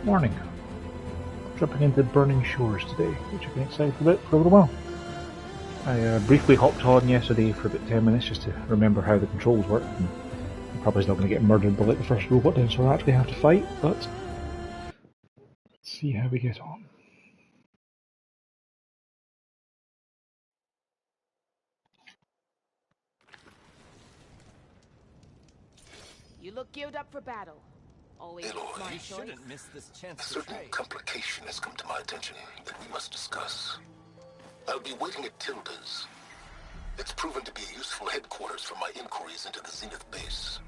Morning. Jumping into burning shores today, which I've been excited about for a little while. I briefly hopped on yesterday for about 10 minutes just to remember how the controls work, and I'm probably still going to get murdered by like the first robot down, so I actually have to fight, but let's see how we get on. You look geared up for battle. Always Aloy, you shouldn't miss this chance a to certain trade. complication has come to my attention that we must discuss. I'll be waiting at Tilda's. It's proven to be a useful headquarters for my inquiries into the Zenith base.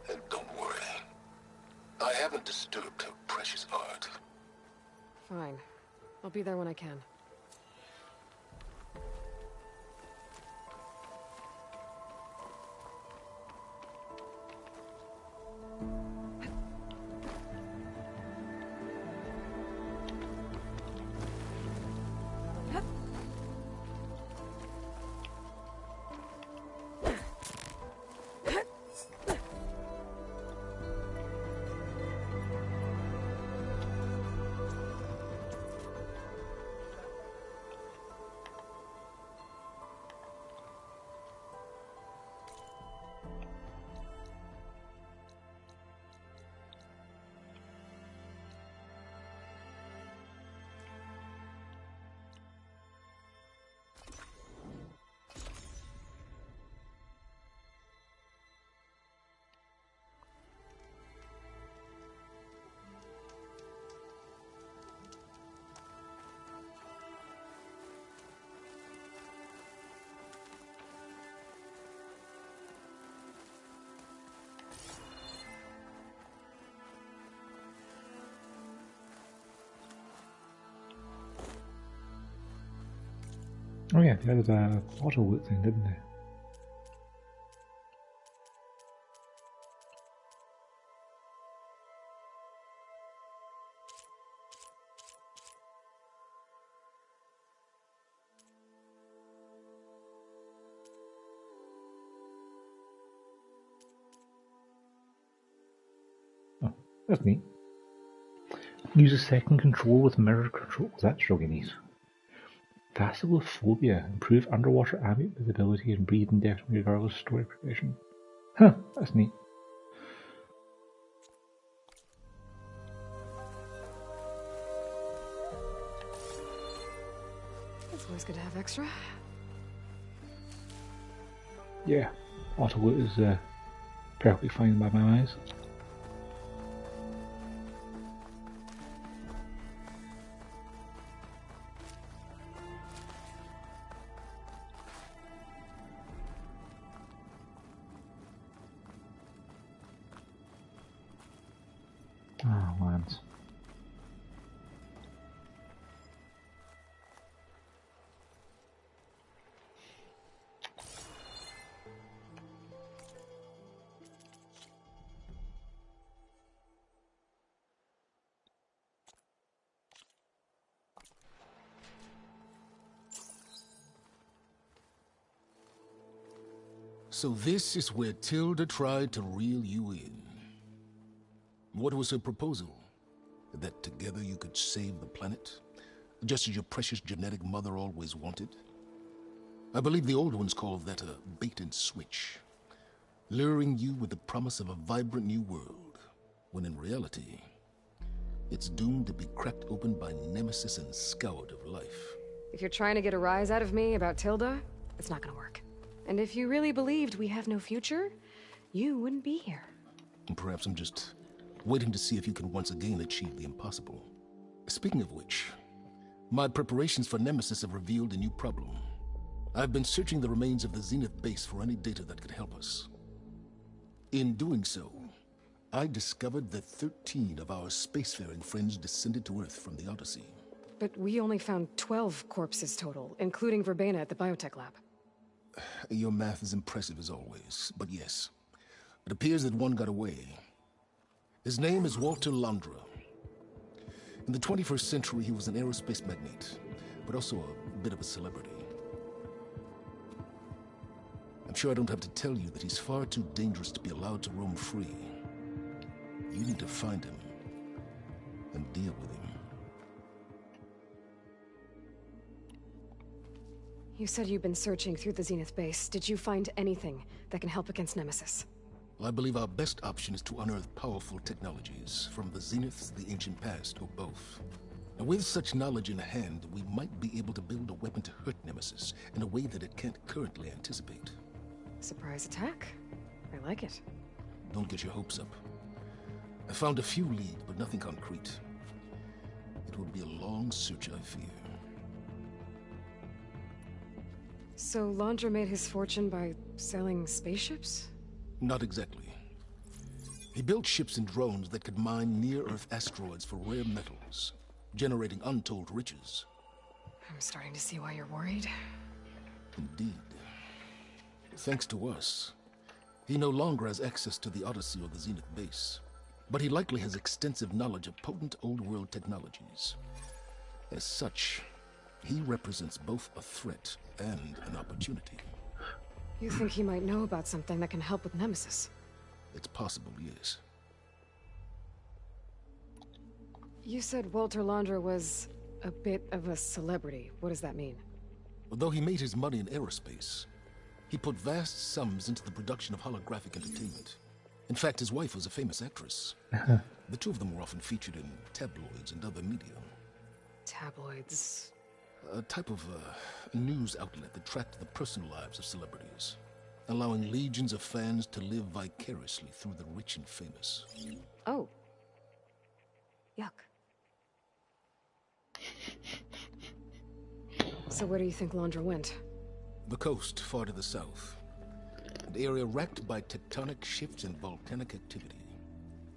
And don't worry, I haven't disturbed her precious art. Fine. I'll be there when I can. Oh yeah, they added a auto loot thing, didn't they? Oh, that's neat. Use a second control with mirror controls. That's really neat. Thalassophobia. Improve underwater ambient visibility and breathe indefinitely regardless of story progression. Huh, that's neat. It's always good to have extra. Yeah, auto loot is perfectly fine by my eyes. Oh, lands. So this is where Tilda tried to reel you in. What was her proposal? That together you could save the planet? Just as your precious genetic mother always wanted? I believe the old ones called that a bait and switch. Luring you with the promise of a vibrant new world, when in reality, it's doomed to be cracked open by nemesis and scoured of life. If you're trying to get a rise out of me about Tilda, it's not gonna work. And if you really believed we have no future, you wouldn't be here. And perhaps I'm just waiting to see if you can once again achieve the impossible. Speaking of which, my preparations for Nemesis have revealed a new problem. I've been searching the remains of the Zenith base for any data that could help us. In doing so, I discovered that 13 of our spacefaring friends descended to Earth from the Odyssey. But we only found 12 corpses total, including Verbena at the biotech lab. Your math is impressive as always, but yes. It appears that one got away. His name is Walter Landra. In the 21st century, he was an aerospace magnate, but also a bit of a celebrity. I'm sure I don't have to tell you that he's far too dangerous to be allowed to roam free. You need to find him and deal with him. You said you've been searching through the Zenith base. Did you find anything that can help against Nemesis? Well, I believe our best option is to unearth powerful technologies from the Zenith, the ancient past, or both. Now, with such knowledge in hand, we might be able to build a weapon to hurt Nemesis in a way that it can't currently anticipate. Surprise attack? I like it. Don't get your hopes up. I found a few leads, but nothing concrete. It will be a long search, I fear. So Laundra made his fortune by selling spaceships? Not exactly. He built ships and drones that could mine near-Earth asteroids for rare metals, generating untold riches. I'm starting to see why you're worried. Indeed. Thanks to us, he no longer has access to the Odyssey or the Zenith base, but he likely has extensive knowledge of potent old-world technologies. As such, he represents both a threat and an opportunity. You think he might know about something that can help with Nemesis? It's possible, yes. You said Walter Laundra was a bit of a celebrity. What does that mean? Although he made his money in aerospace, he put vast sums into the production of holographic entertainment. In fact, his wife was a famous actress. The two of them were often featured in tabloids and other media. Tabloids? A type of news outlet that tracked the personal lives of celebrities, allowing legions of fans to live vicariously through the rich and famous. Oh. Yuck. So where do you think Laundra went? The coast, far to the south. An area racked by tectonic shifts and volcanic activity.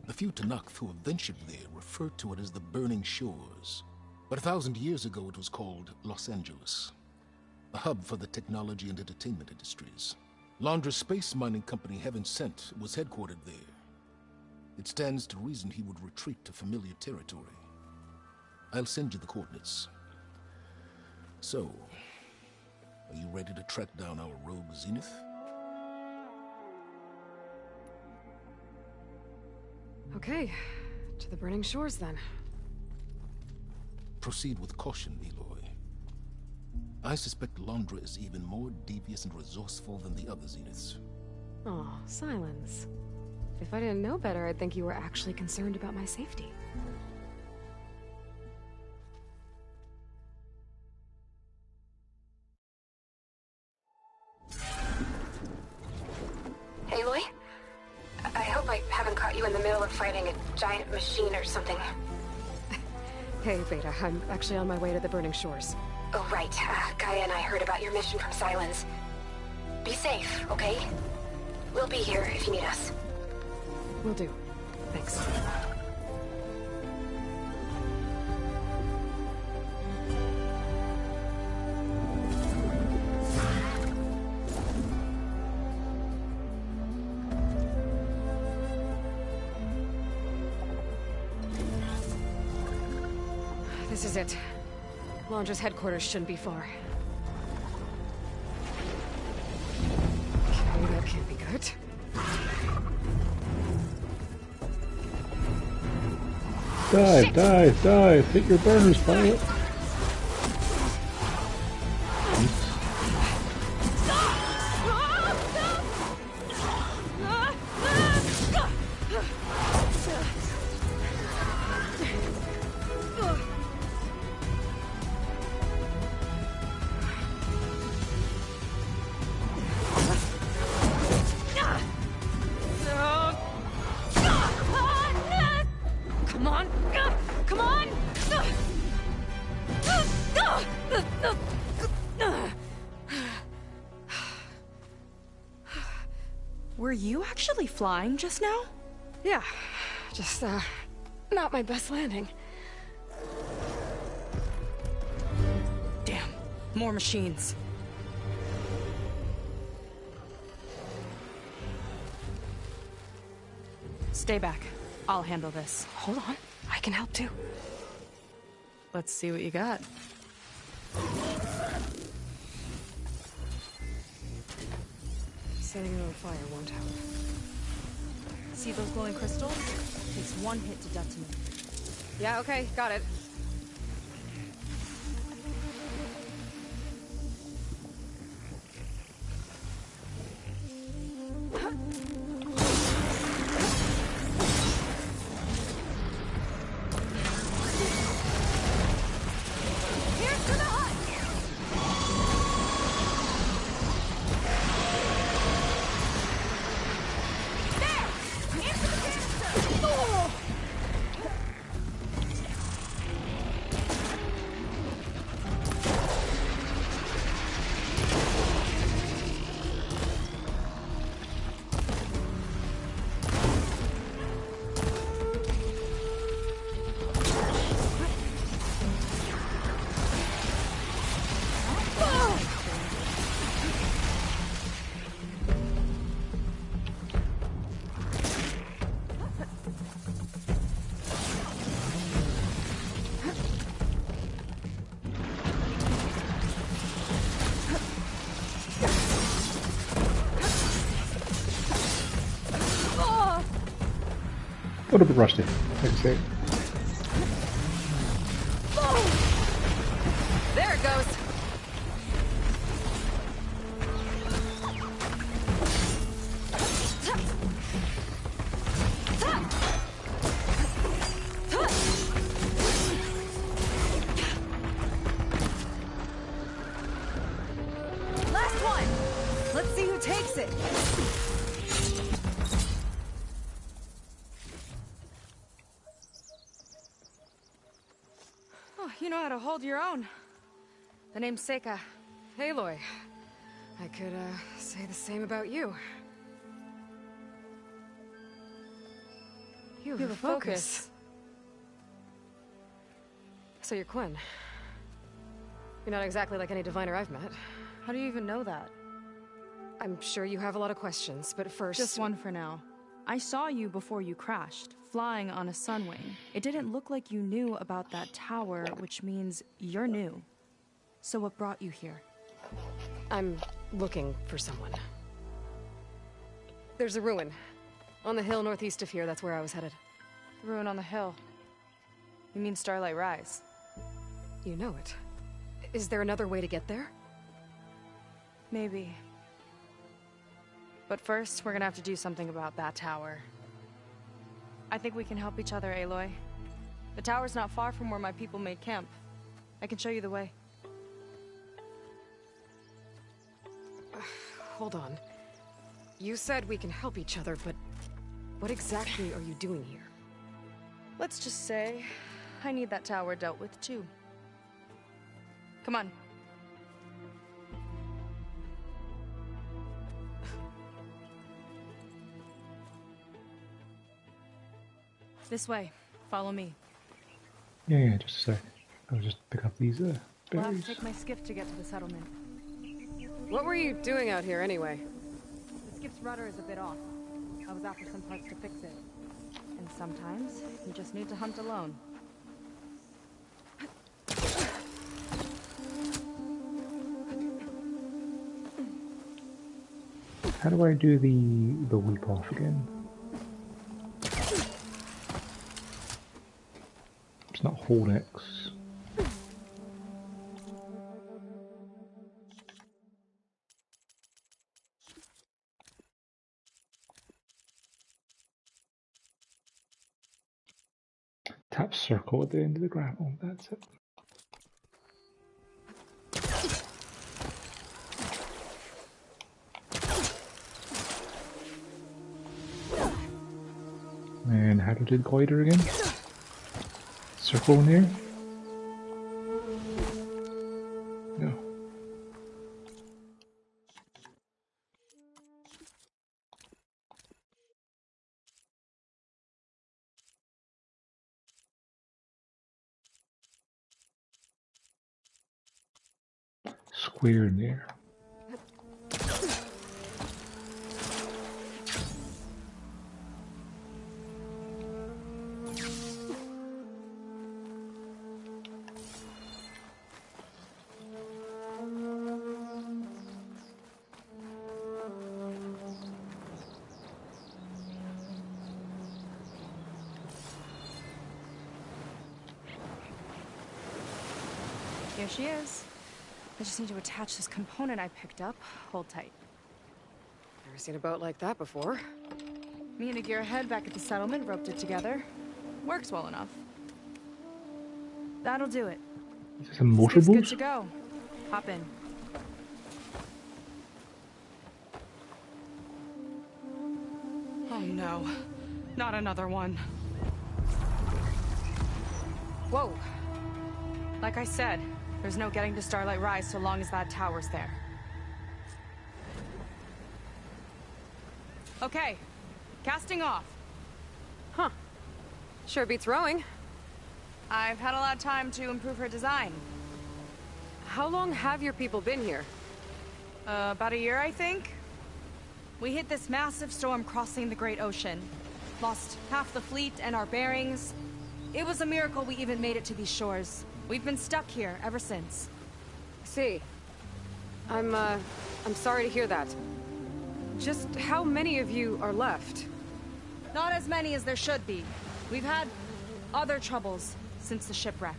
The few Tanakh who have ventured there refer to it as the Burning Shores. But 1,000 years ago it was called Los Angeles, a hub for the technology and entertainment industries. Laundra's space mining company, Heaven Sent, was headquartered there. It stands to reason he would retreat to familiar territory. I'll send you the coordinates. So, are you ready to track down our rogue Zenith? Okay, to the Burning Shores then. Proceed with caution, Eloy. I suspect Laundra is even more devious and resourceful than the other Zeniths. Oh, Silence. If I didn't know better, I'd think you were actually concerned about my safety. Aloy? I hope I haven't caught you in the middle of fighting a giant machine or something. Hey, Beta. I'm actually on my way to the Burning Shores. Oh, right. Gaia and I heard about your mission from Silence. Be safe, okay? We'll be here if you need us. Will do. Thanks. This is it. Laundra's headquarters shouldn't be far. Okay, that can't be good. Dive, Shit. dive, dive! Hit your burners, pilot! Come on! Come on! Were you actually flying just now? Yeah, just, not my best landing. Damn, more machines. Stay back. I'll handle this. Hold on, I can help too. Let's see what you got. Setting it on fire won't help. See those glowing crystals? Takes one hit to detonate. Yeah, okay, got it. A little bit rusty, like I say. There it goes. Last one! Let's see who takes it! Oh, you know how to hold your own. The name's Seika. Aloy. I could, say the same about you. You have a focus. So you're Quinn. You're not exactly like any diviner I've met. How do you even know that? I'm sure you have a lot of questions, but first... Just one for now. I saw you before you crashed, flying on a sunwing. It didn't look like you knew about that tower, which means you're new. So what brought you here? I'm looking for someone. There's a ruin. On the hill northeast of here, that's where I was headed. The ruin on the hill. You mean Starlight Rise? You know it. Is there another way to get there? Maybe. But first, we're gonna have to do something about that tower. I think we can help each other, Aloy. The tower's not far from where my people made camp. I can show you the way. Hold on. You said we can help each other, but what exactly are you doing here? Let's just say, I need that tower dealt with too. Come on. This way. Follow me. Yeah, just a sec. I'll just pick up these We'll have to berries. take my skiff to get to the settlement. What were you doing out here anyway? The skiff's rudder is a bit off. I was after some parts to fix it. And sometimes, you just need to hunt alone. How do I do the weep off again? It's not hold X. Tap circle at the end of the graph. Oh, that's it. And how to do the glider again? Circle in here? No. Square in there. Here she is. I just need to attach this component I picked up. Hold tight. Never seen a boat like that before. Me and a gearhead back at the settlement roped it together. Works well enough. That'll do it. Is this a motor It's good boat? to go. Hop in. Oh no, not another one. Whoa. Like I said, there's no getting to Starlight Rise so long as that tower's there. Okay, casting off. Huh. Sure beats rowing. I've had a lot of time to improve her design. How long have your people been here? About a year, I think. We hit this massive storm crossing the Great Ocean. Lost half the fleet and our bearings. It was a miracle we even made it to these shores. We've been stuck here ever since. See. I'm sorry to hear that. Just how many of you are left? Not as many as there should be. We've had other troubles since the shipwreck.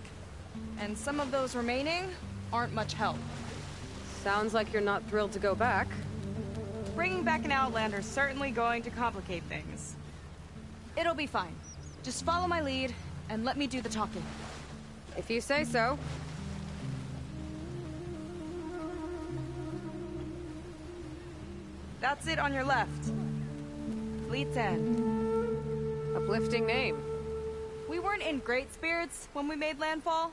And some of those remaining aren't much help. Sounds like you're not thrilled to go back. Bringing back an Outlander's certainly going to complicate things. It'll be fine. Just follow my lead and let me do the talking. If you say so. That's it on your left. Fleet's End. Uplifting name. We weren't in great spirits when we made landfall.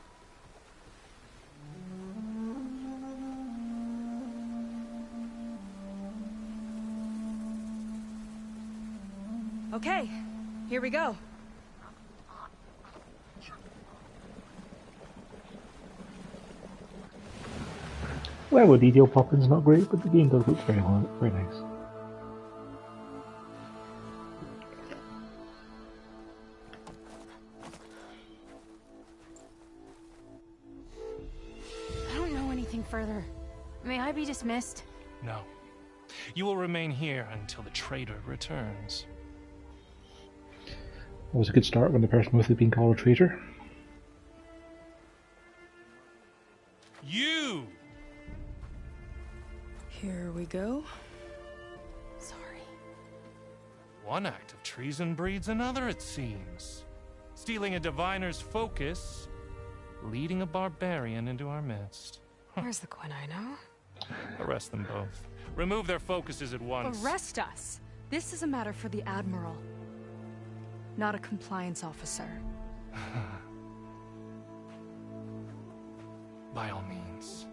Okay, here we go. Level of detail popping's not great, but the game does look very nice. I don't know anything further. May I be dismissed? No. You will remain here until the traitor returns. That was a good start when the person with it being called a traitor. You! Here we go. Sorry. One act of treason breeds another, it seems. Stealing a diviner's focus, leading a barbarian into our midst. Where's the Quinn I know? Arrest them both. Remove their focuses at once. Arrest us. This is a matter for the Admiral, not a compliance officer. By all means.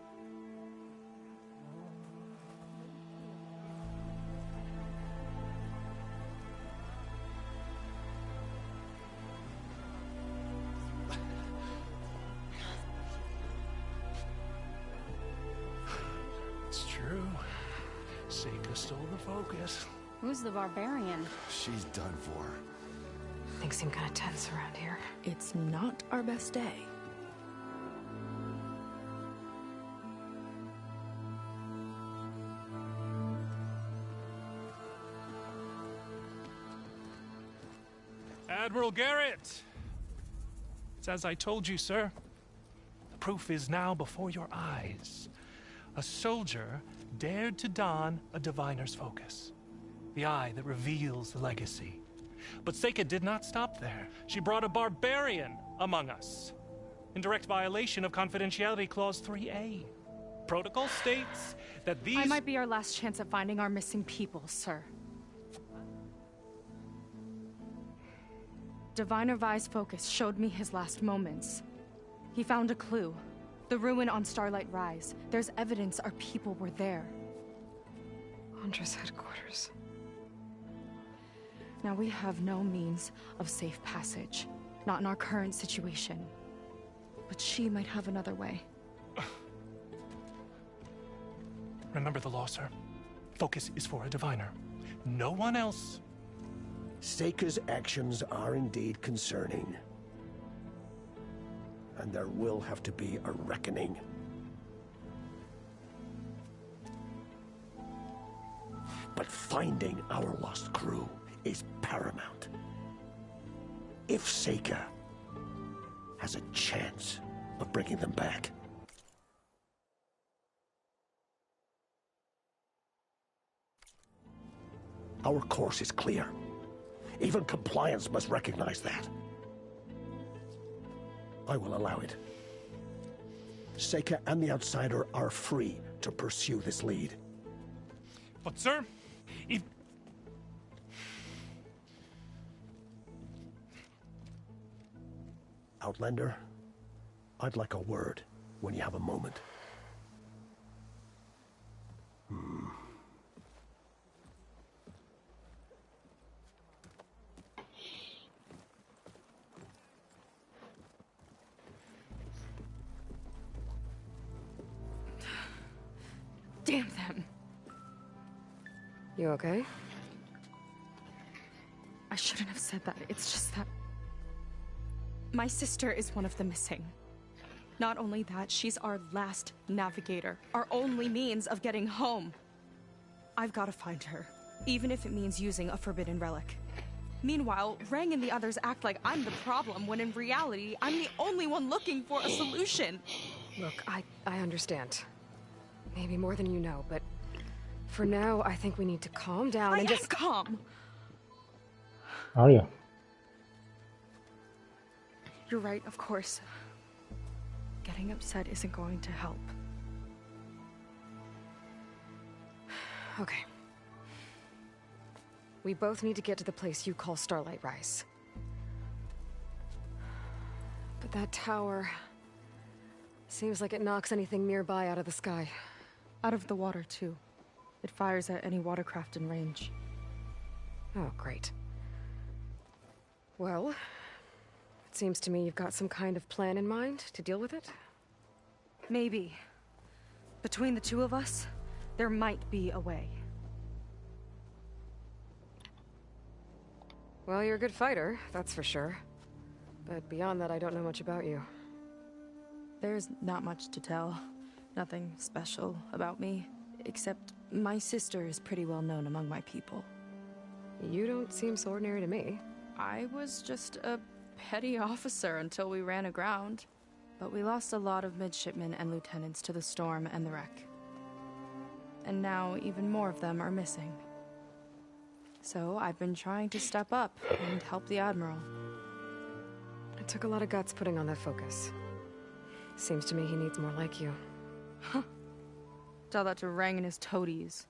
It's true. Seika stole the focus. Who's the barbarian? She's done for. Things seem kind of tense around here. It's not our best day. Admiral Garrett! It's as I told you, sir. The proof is now before your eyes. A soldier dared to don a diviner's focus. The eye that reveals the legacy. But Seika did not stop there. She brought a barbarian among us. In direct violation of Confidentiality Clause 3A. Protocol states that these... I might be our last chance at finding our missing people, sir. Diviner Vi's focus showed me his last moments. He found a clue. The ruin on Starlight Rise. There's evidence our people were there. Andra's headquarters. Now we have no means of safe passage. Not in our current situation. But she might have another way. Remember the law, sir. Focus is for a diviner. No one else. Seika's actions are indeed concerning. And there will have to be a reckoning. But finding our lost crew is paramount. If Seika has a chance of bringing them back. Our course is clear. Even compliance must recognize that. I will allow it. Seika and the Outsider are free to pursue this lead. But sir, if... Outlander, I'd like a word when you have a moment. Damn them. You okay? I shouldn't have said that. It's just that... my sister is one of the missing. Not only that, she's our last navigator. Our only means of getting home. I've got to find her, even if it means using a forbidden relic. Meanwhile, Rang and the others act like I'm the problem, when in reality, I'm the only one looking for a solution. Look, I understand. Maybe more than you know, but for now, I think we need to calm down and just... calm! Are you? You're right, of course. Getting upset isn't going to help. Okay. We both need to get to the place you call Starlight Rise. But that tower... seems like it knocks anything nearby out of the sky. Out of the water, too. It fires at any watercraft in range. Oh, great. Well, it seems to me you've got some kind of plan in mind to deal with it? Maybe. Between the two of us, there might be a way. Well, you're a good fighter, that's for sure. But beyond that, I don't know much about you. There's not much to tell. Nothing special about me, except my sister is pretty well known among my people. You don't seem so ordinary to me. I was just a petty officer until we ran aground. But we lost a lot of midshipmen and lieutenants to the storm and the wreck. And now even more of them are missing. So I've been trying to step up and help the Admiral. It took a lot of guts putting on that focus. Seems to me he needs more like you. Huh. Tell that to Rang and his toadies.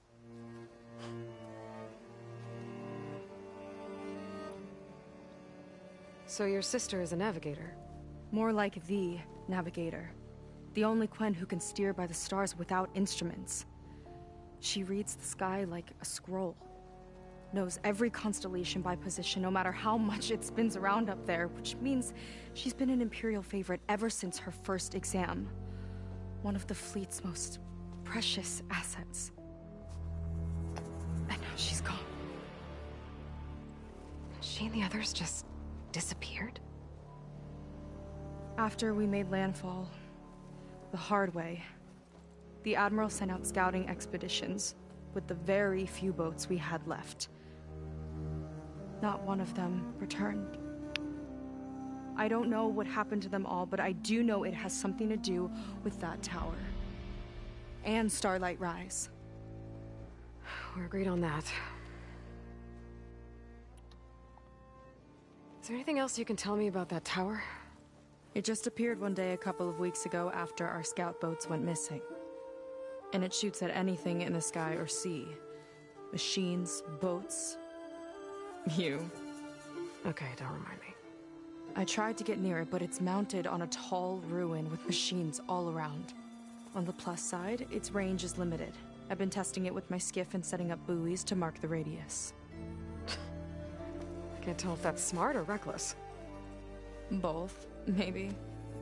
So your sister is a navigator? More like the navigator. The only Quen who can steer by the stars without instruments. She reads the sky like a scroll. Knows every constellation by position, no matter how much it spins around up there, which means she's been an Imperial favorite ever since her first exam. One of the fleet's most precious assets. And now she's gone. She and the others just disappeared? After we made landfall, the hard way, the Admiral sent out scouting expeditions with the very few boats we had left. Not one of them returned. I don't know what happened to them all, but I do know it has something to do with that tower. And Starlight Rise. We're agreed on that. Is there anything else you can tell me about that tower? It just appeared one day a couple of weeks ago after our scout boats went missing. And it shoots at anything in the sky or sea. Machines, boats, you. Okay, don't remind me. I tried to get near it, but it's mounted on a tall ruin with machines all around. On the plus side, its range is limited. I've been testing it with my skiff and setting up buoys to mark the radius. I can't tell if that's smart or reckless. Both, maybe.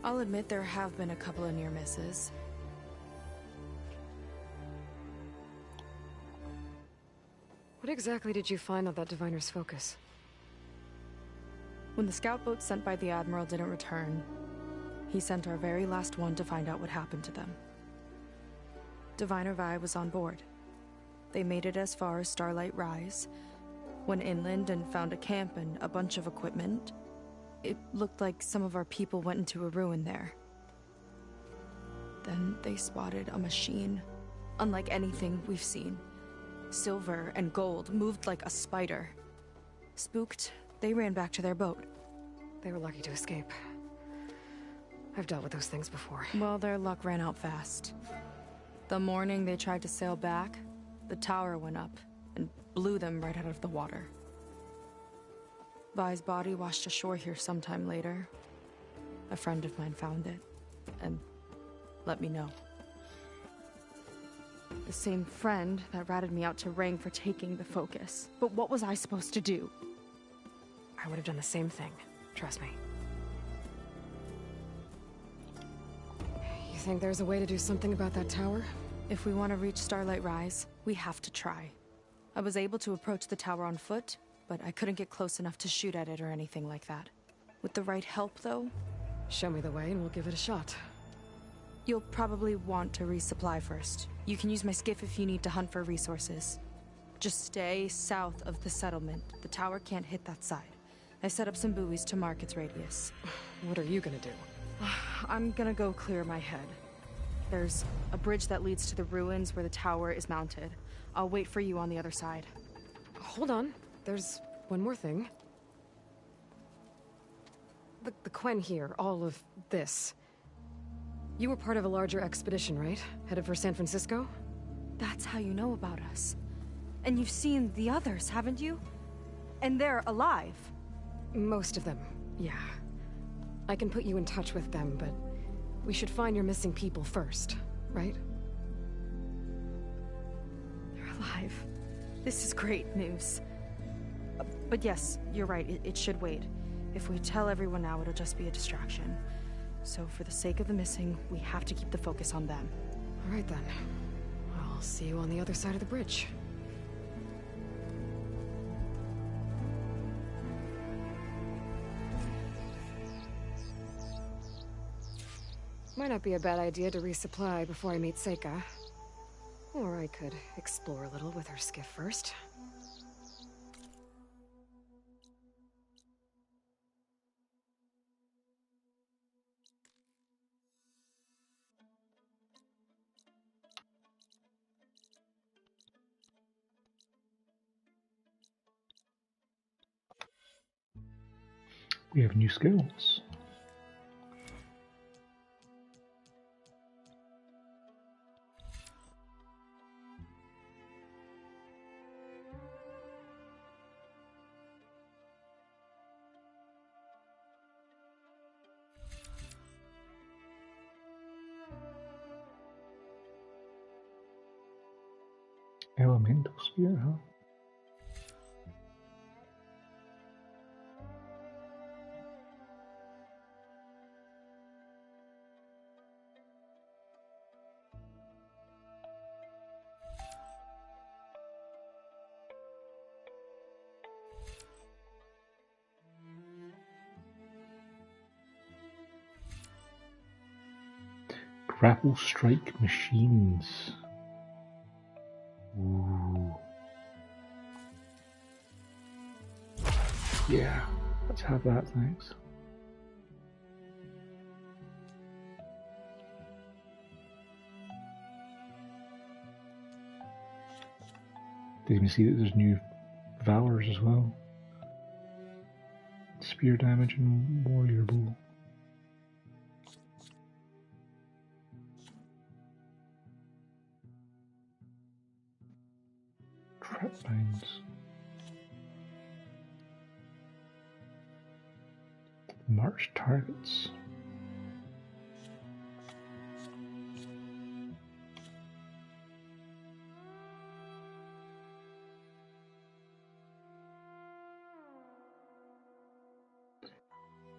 I'll admit there have been a couple of near misses. What exactly did you find on that Diviner's focus? When the scout boat sent by the Admiral didn't return, he sent our very last one to find out what happened to them. Diviner Vi was on board. They made it as far as Starlight Rise, went inland and found a camp and a bunch of equipment. It looked like some of our people went into a ruin there. Then they spotted a machine, unlike anything we've seen. Silver and gold moved like a spider. Spooked, they ran back to their boat. They were lucky to escape. I've dealt with those things before. Well, their luck ran out fast. The morning they tried to sail back, the tower went up and blew them right out of the water. Vi's body washed ashore here sometime later. A friend of mine found it and let me know. The same friend that ratted me out to Rang for taking the focus. But what was I supposed to do? I would have done the same thing. Trust me. You think there's a way to do something about that tower? If we want to reach Starlight Rise, we have to try. I was able to approach the tower on foot, but I couldn't get close enough to shoot at it or anything like that. With the right help, though... Show me the way and we'll give it a shot. You'll probably want to resupply first. You can use my skiff if you need to hunt for resources. Just stay south of the settlement. The tower can't hit that side. I set up some buoys to mark its radius. What are you gonna do? I'm gonna go clear my head. There's a bridge that leads to the ruins where the tower is mounted. I'll wait for you on the other side. Hold on. There's one more thing. The Quen here, all of this. You were part of a larger expedition, right? Headed for San Francisco? That's how you know about us. And you've seen the others, haven't you? And they're alive. Most of them, yeah. I can put you in touch with them, but we should find your missing people first, right? They're alive. This is great news. But yes, you're right, it should wait. If we tell everyone now, it'll just be a distraction. So for the sake of the missing, we have to keep the focus on them. All right then. I'll see you on the other side of the bridge. Might not be a bad idea to resupply before I meet Seika. Or I could explore a little with her skiff first. We have new skills. Elemental spear, huh? Grapple strike machines. Ooh. Yeah, let's have that, thanks. Did you see that there's new valors as well? Spear damage and warrior bow. Trap binds. March targets.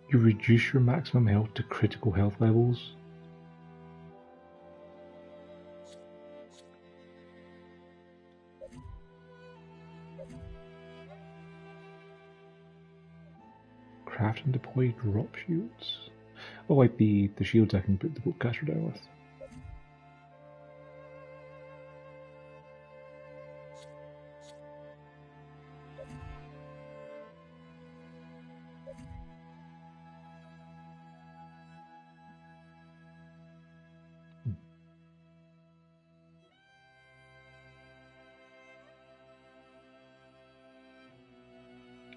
You reduce your maximum health to critical health levels. Craft and deploy drop shields. Oh, like the shields I can put the boatcaster down with.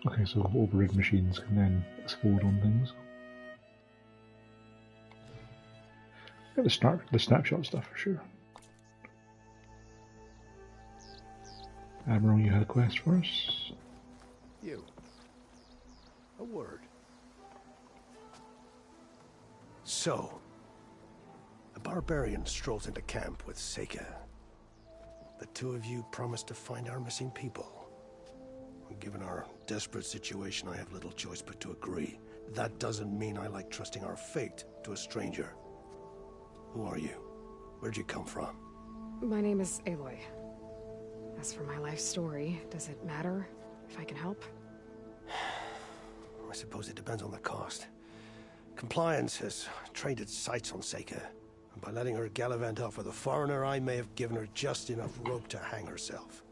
Okay, so overrid machines can then explode on things. Get the snapshot stuff for sure. Admiral, you had a quest for us? You. A word. So, a barbarian strolls into camp with Seika. The two of you promised to find our missing people. Given our desperate situation, I have little choice but to agree. That doesn't mean I like trusting our fate to a stranger. Who are you? Where'd you come from? My name is Aloy. As for my life story, does it matter if I can help? I suppose it depends on the cost. Compliance has trained its sights on Seika, and by letting her gallivant off with a foreigner, I may have given her just enough rope to hang herself.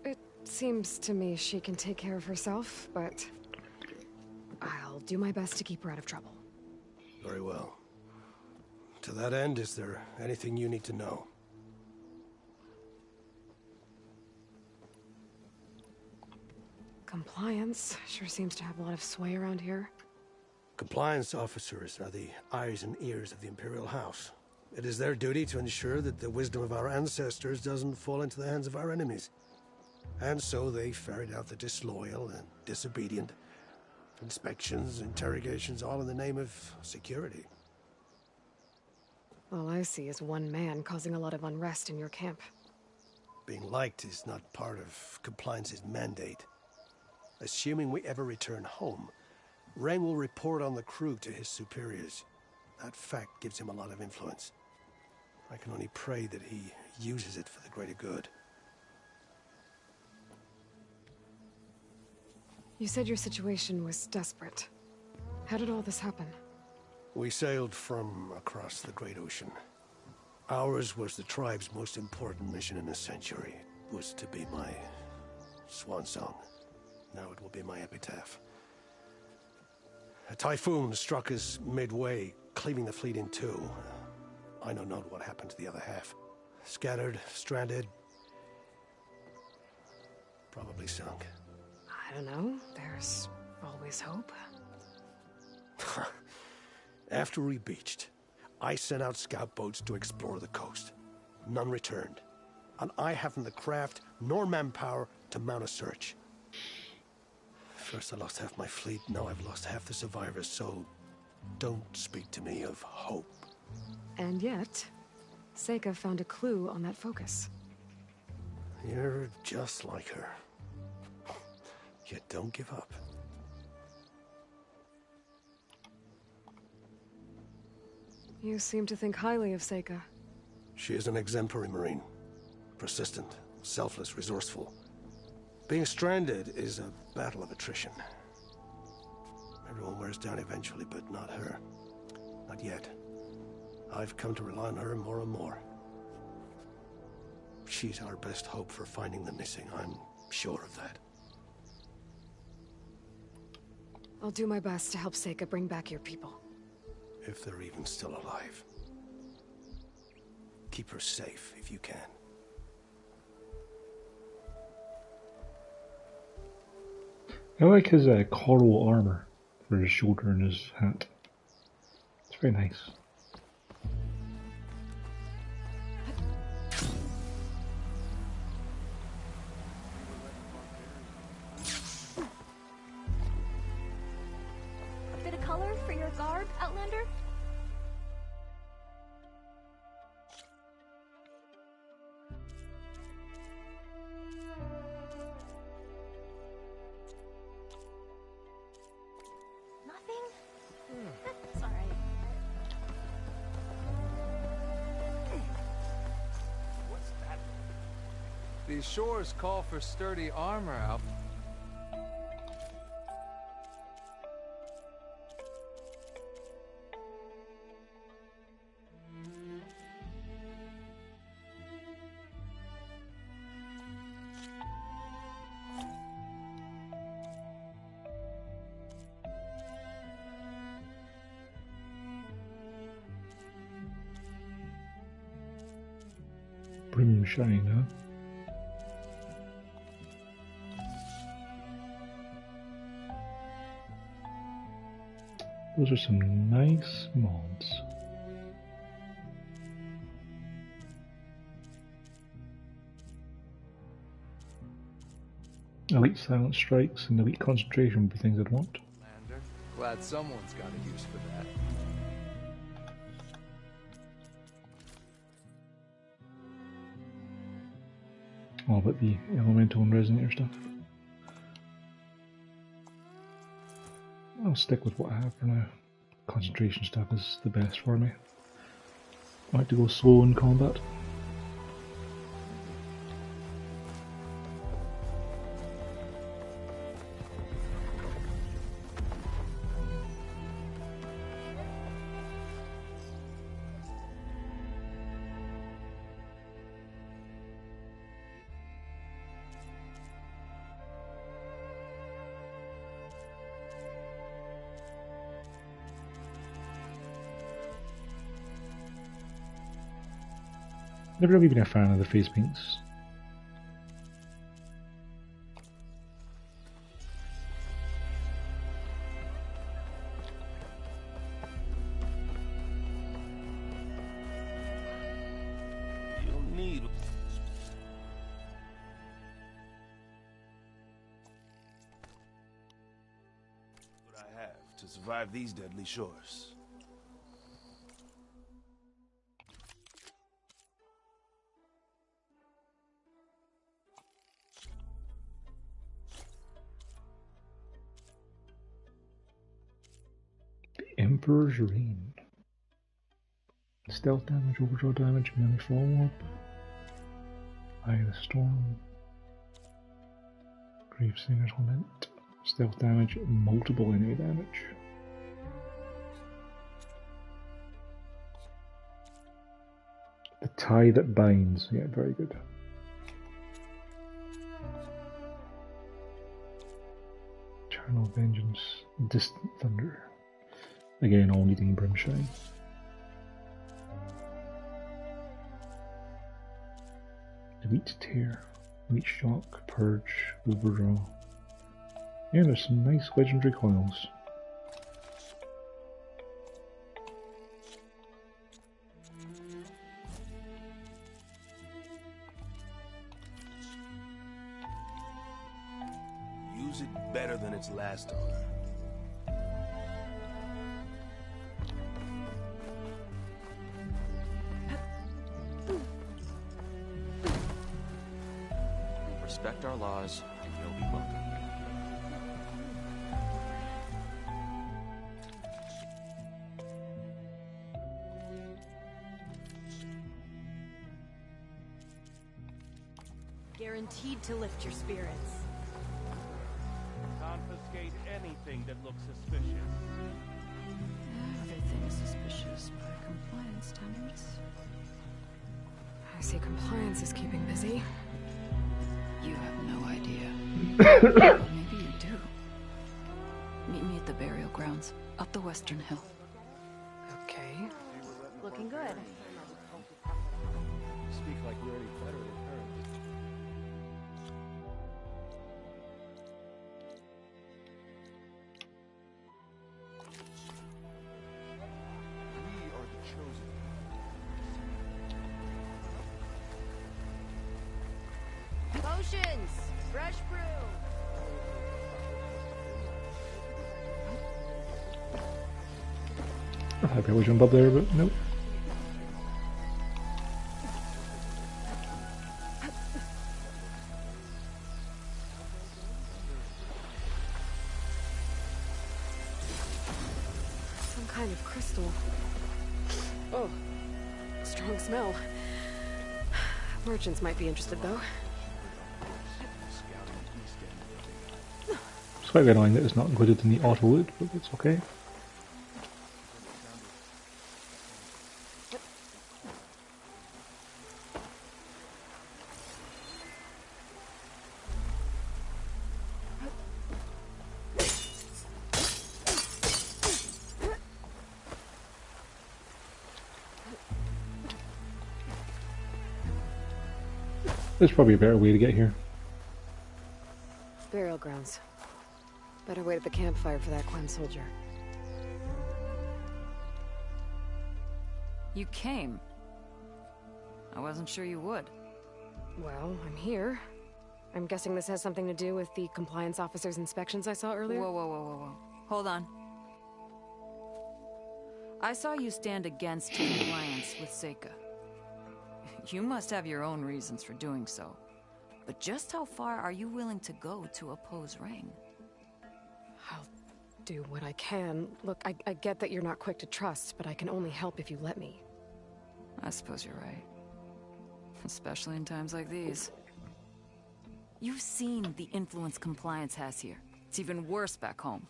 It seems to me she can take care of herself, but I'll do my best to keep her out of trouble. Very well. To that end, is there anything you need to know? Compliance sure seems to have a lot of sway around here. Compliance officers are the eyes and ears of the Imperial House. It is their duty to ensure that the wisdom of our ancestors doesn't fall into the hands of our enemies. And so they ferret out the disloyal and disobedient. Inspections, interrogations, all in the name of security. All I see is one man causing a lot of unrest in your camp. Being liked is not part of Compliance's mandate. Assuming we ever return home, Reng will report on the crew to his superiors. That fact gives him a lot of influence. I can only pray that he uses it for the greater good. You said your situation was desperate. How did all this happen? We sailed from across the Great Ocean. Ours was the tribe's most important mission in a century. It was to be my swan song. Now it will be my epitaph. A typhoon struck us midway, cleaving the fleet in two. I know not what happened to the other half. Scattered, stranded, probably sunk. I don't know. There's always hope. After we beached, I sent out scout boats to explore the coast. None returned. And I haven't the craft nor manpower to mount a search. First I lost half my fleet, now I've lost half the survivors, so don't speak to me of hope. And yet, Seika found a clue on that focus. You're just like her. Yet don't give up. You seem to think highly of Seika. She is an exemplary Marine. Persistent, selfless, resourceful. Being stranded is a battle of attrition. Everyone wears down eventually, but not her. Not yet. I've come to rely on her more and more. She's our best hope for finding the missing, I'm sure of that. I'll do my best to help Seika bring back your people. If they're even still alive. Keep her safe if you can. I like his coral armor for his shoulder and his hat. It's very nice. A bit of color for your garb, Outlander? It's alright. What's that? These shores call for sturdy armor, Alf. Brim shine, huh? Those are some nice mods. Elite silent strikes and elite concentration would be things I'd want. Lander, glad someone's got a use for that. All about the elemental and resonator stuff. I'll stick with what I have for now. Concentration stuff is the best for me. I like to go slow in combat. Never really been a fan of the face paints. You'll need what I have to survive these deadly shores. Emperor's Reign. Stealth damage, overdraw damage, melee follow-up. Eye of the Storm. Gravesinger's Lament. Stealth damage, multiple enemy damage. The Tie That Binds. Yeah, very good. Eternal Vengeance. Distant Thunder. Again, all needing Brimshine. Elite Tear, Elite Shock, Purge, Overdraw. Yeah, there's some nice legendary coils. Use it better than its last owner. Respect our laws, and you'll be welcome. Guaranteed to lift your spirits. Confiscate anything that looks suspicious. Everything is suspicious by compliance standards. I see compliance is keeping busy. You have no idea. Well, maybe you do. Meet me at the burial grounds, up the western hill. Okay. Looking good. Speak like you're any better than her. We are the chosen. Potions! Fresh brew! I'd probably jump up there, but nope. Some kind of crystal. Oh, strong smell. Merchants might be interested, though. Slightly annoying that it's not included in the auto loot, but it's okay. There's probably a better way to get here. Burial grounds. Better wait at the campfire for that Quen soldier. You came. I wasn't sure you would. Well, I'm here. I'm guessing this has something to do with the compliance officer's inspections I saw earlier? Whoa. Hold on. I saw you stand against compliance with Seika. You must have your own reasons for doing so. But just how far are you willing to go to oppose Rang? I'll do what I can. Look, I get that you're not quick to trust, but I can only help if you let me. I suppose you're right. Especially in times like these. You've seen the influence compliance has here. It's even worse back home.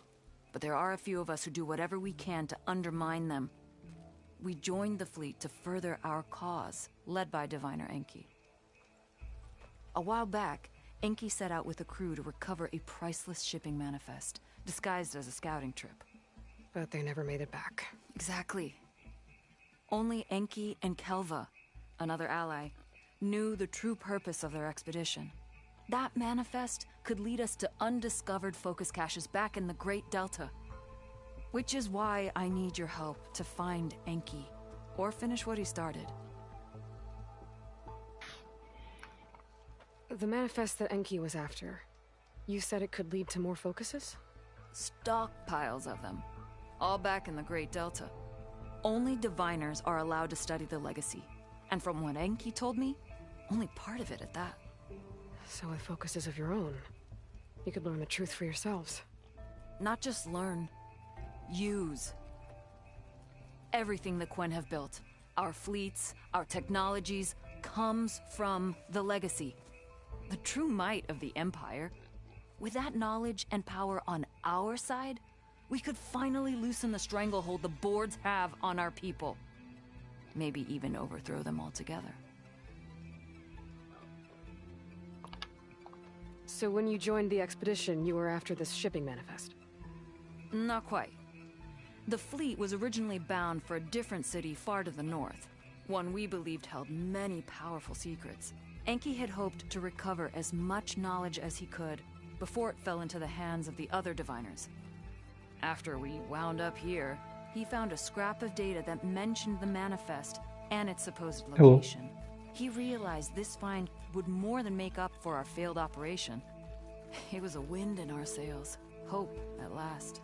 But there are a few of us who do whatever we can to undermine them. We joined the fleet to further our cause, led by Diviner Enki. A while back, Enki set out with a crew to recover a priceless shipping manifest, disguised as a scouting trip. But they never made it back. Exactly. Only Enki and Kelva, another ally, knew the true purpose of their expedition. That manifest could lead us to undiscovered focus caches back in the Great Delta. Which is why I need your help to find Enki, or finish what he started. The manifest that Enki was after, you said it could lead to more focuses? Stockpiles of them, all back in the Great Delta. Only diviners are allowed to study the legacy, and from what Enki told me, only part of it at that. So with focuses of your own, you could learn the truth for yourselves. Not just learn, use. Everything the Quen have built, our fleets, our technologies, comes from the legacy. The true might of the Empire. With that knowledge and power on our side, we could finally loosen the stranglehold the boards have on our people. Maybe even overthrow them altogether. So when you joined the expedition, you were after this shipping manifest? Not quite. The fleet was originally bound for a different city far to the north, one we believed held many powerful secrets. Enki had hoped to recover as much knowledge as he could before it fell into the hands of the other diviners. After we wound up here, he found a scrap of data that mentioned the manifest and its supposed location. Hello. He realized this find would more than make up for our failed operation. It was a wind in our sails. Hope, at last.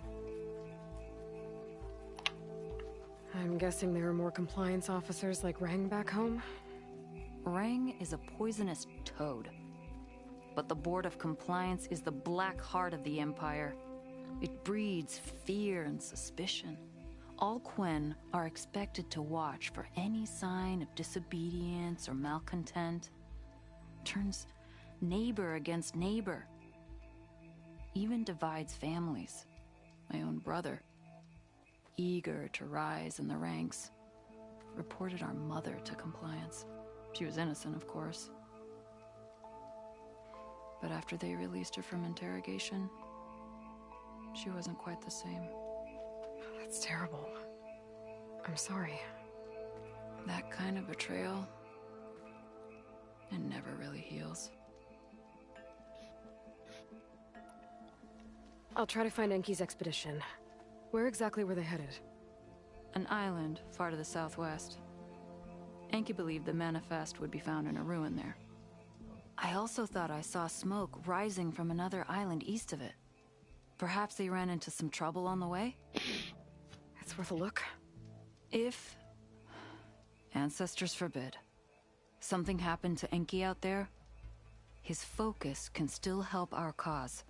I'm guessing there are more compliance officers like Rang back home? Rang is a poisonous toad. But the Board of Compliance is the black heart of the Empire. It breeds fear and suspicion. All Quen are expected to watch for any sign of disobedience or malcontent. Turns neighbor against neighbor. Even divides families. My own brother, eager to rise in the ranks, reported our mother to compliance. She was innocent, of course. But after they released her from interrogation, she wasn't quite the same. That's terrible. I'm sorry. That kind of betrayal, it never really heals. I'll try to find Enki's expedition. Where exactly were they headed? An island far to the southwest. Enki believed the manifest would be found in a ruin there. I also thought I saw smoke rising from another island east of it. Perhaps they ran into some trouble on the way? It's worth a look. If, ancestors forbid, something happened to Enki out there, his focus can still help our cause,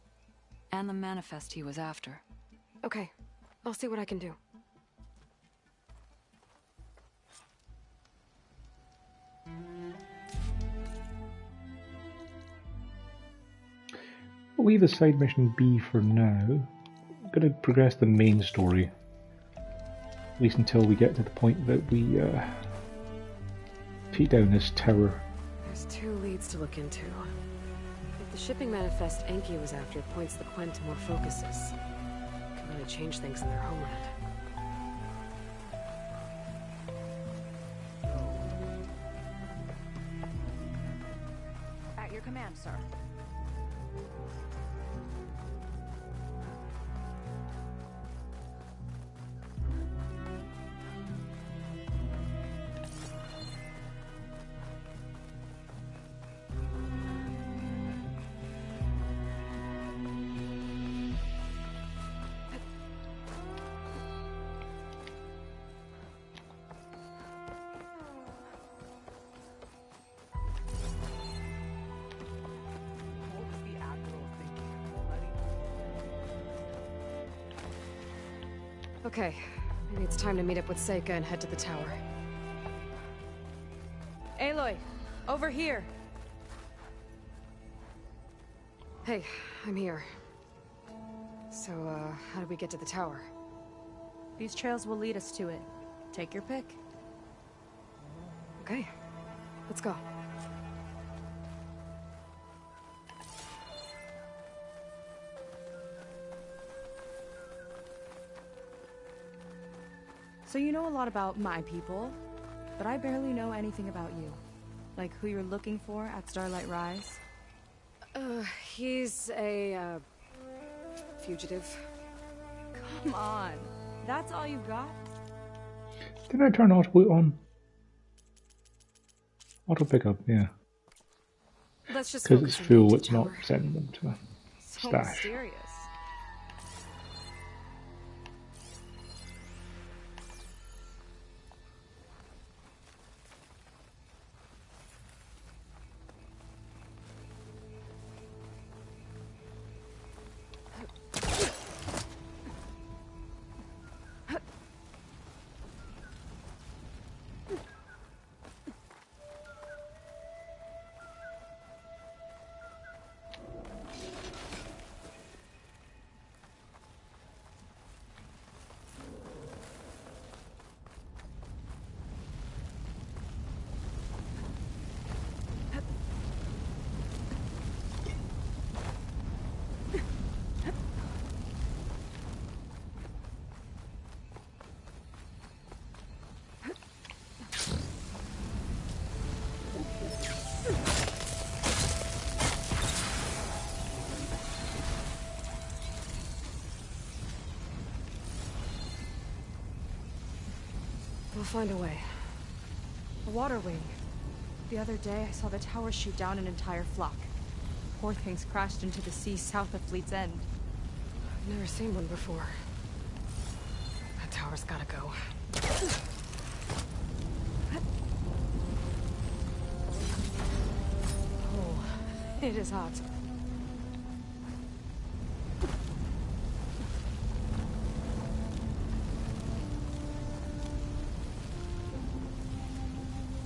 and the manifest he was after. Okay, I'll see what I can do. We'll leave the side mission be for now. I'm going to progress the main story. At least until we get to the point that we take down this tower. There's two leads to look into. If the shipping manifest Enki was after points the Quen to more focuses, it could really change things in their homeland. At your command, sir. Okay, maybe it's time to meet up with Seika and head to the tower. Aloy, over here. Hey, I'm here. So, how do we get to the tower? These trails will lead us to it. Take your pick. Okay, let's go. So you know a lot about my people, but I barely know anything about you. Like who you're looking for at Starlight Rise? He's a, fugitive. Come on. That's all you got? Didn't I turn auto on? Auto pickup, yeah. Let's just because it's full, it's not sending them to a so stash. Mysterious. We'll find a way. A water wing. The other day, I saw the tower shoot down an entire flock. Poor things crashed into the sea south of Fleet's End. I've never seen one before. That tower's gotta go. Oh, it is hot.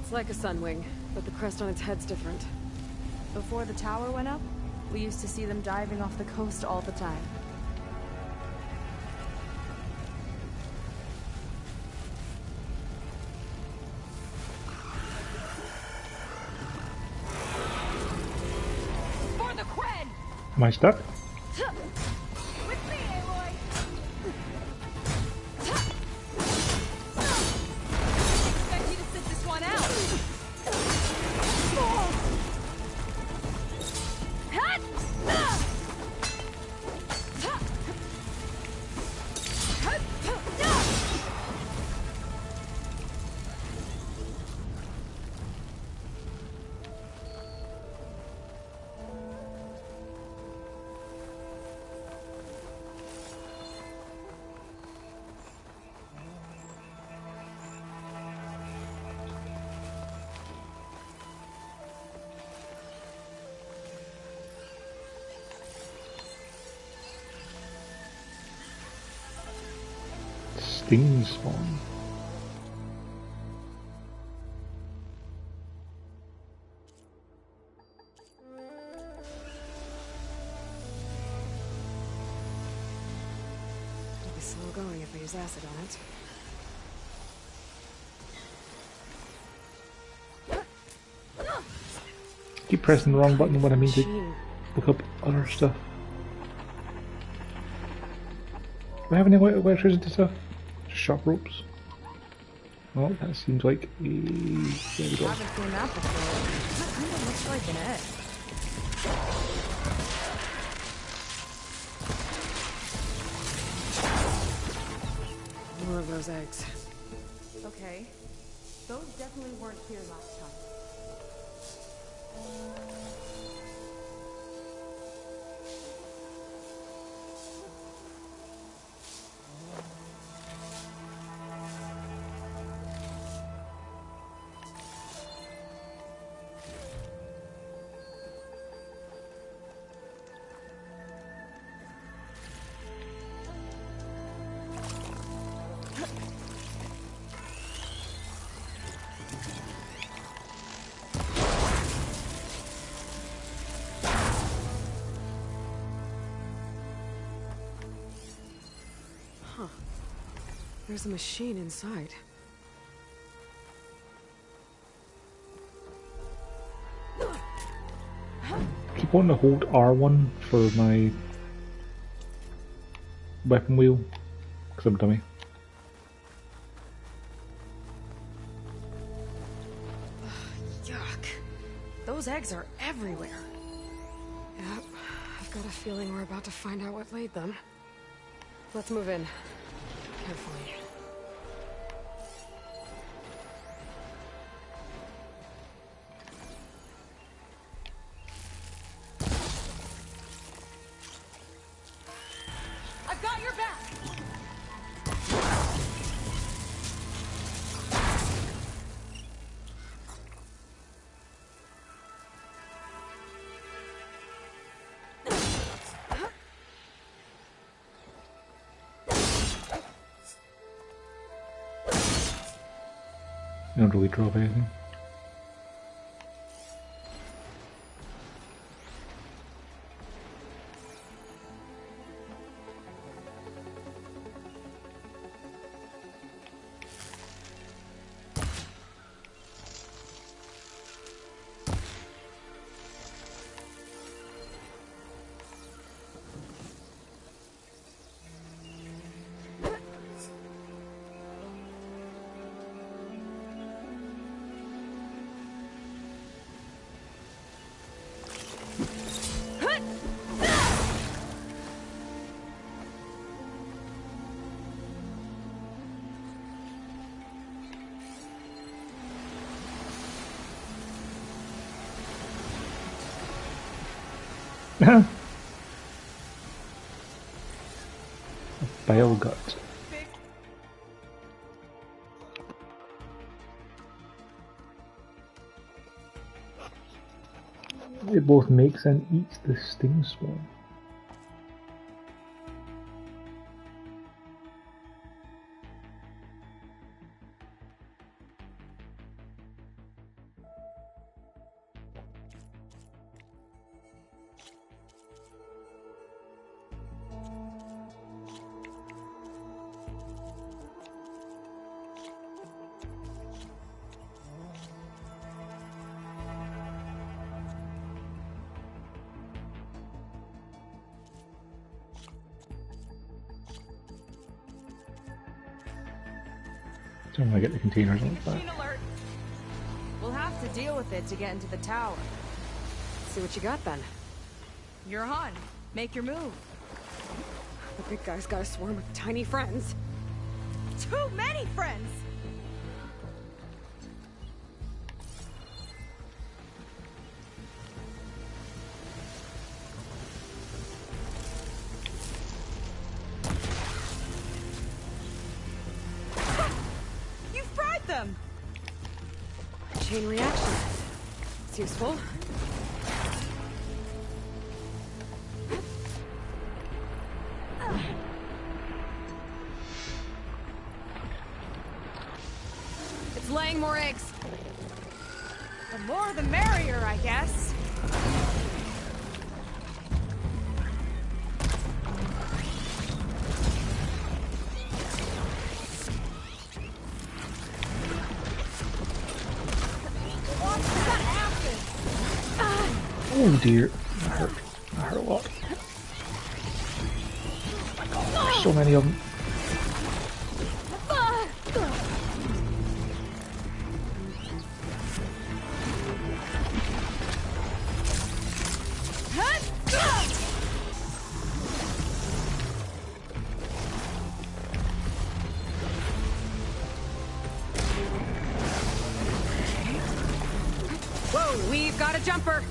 It's like a sun wing, but the crest on its head's different. Before the tower went up, we used to see them diving off the coast all the time. For the Quen! Am I stuck? With me, Aloy! Expect you to sit this one out. Sting spawn. It'll be slow going if I use acid on it. Keep pressing the wrong button when I mean to look up other stuff. Do I have any electricity stuff? Just sharp ropes. Oh, that seems like a... There we go. I haven't seen that before. That kind of looks like an egg. More of those eggs. Okay. Those definitely weren't here last time. There's a machine inside. Keep wanting to hold R1 for my weapon wheel, because I'm a dummy. Yuck. Those eggs are everywhere. Yep. I've got a feeling we're about to find out what laid them. Let's move in. Carefully. I've got your back! You don't really drop anything. Bile gut. It both makes and eats the sting swarm. I'm gonna get the containers on the back. We'll have to deal with it to get into the tower. See what you got then. You're on. Make your move. The big guy's got a swarm of tiny friends. Too many friends! You fried them! Chain reaction. It's useful. It's laying more eggs. The more the merrier, I guess. Oh dear, that hurt. That hurt a lot. Oh my god, there's so many of them. Whoa, we've got a jumper.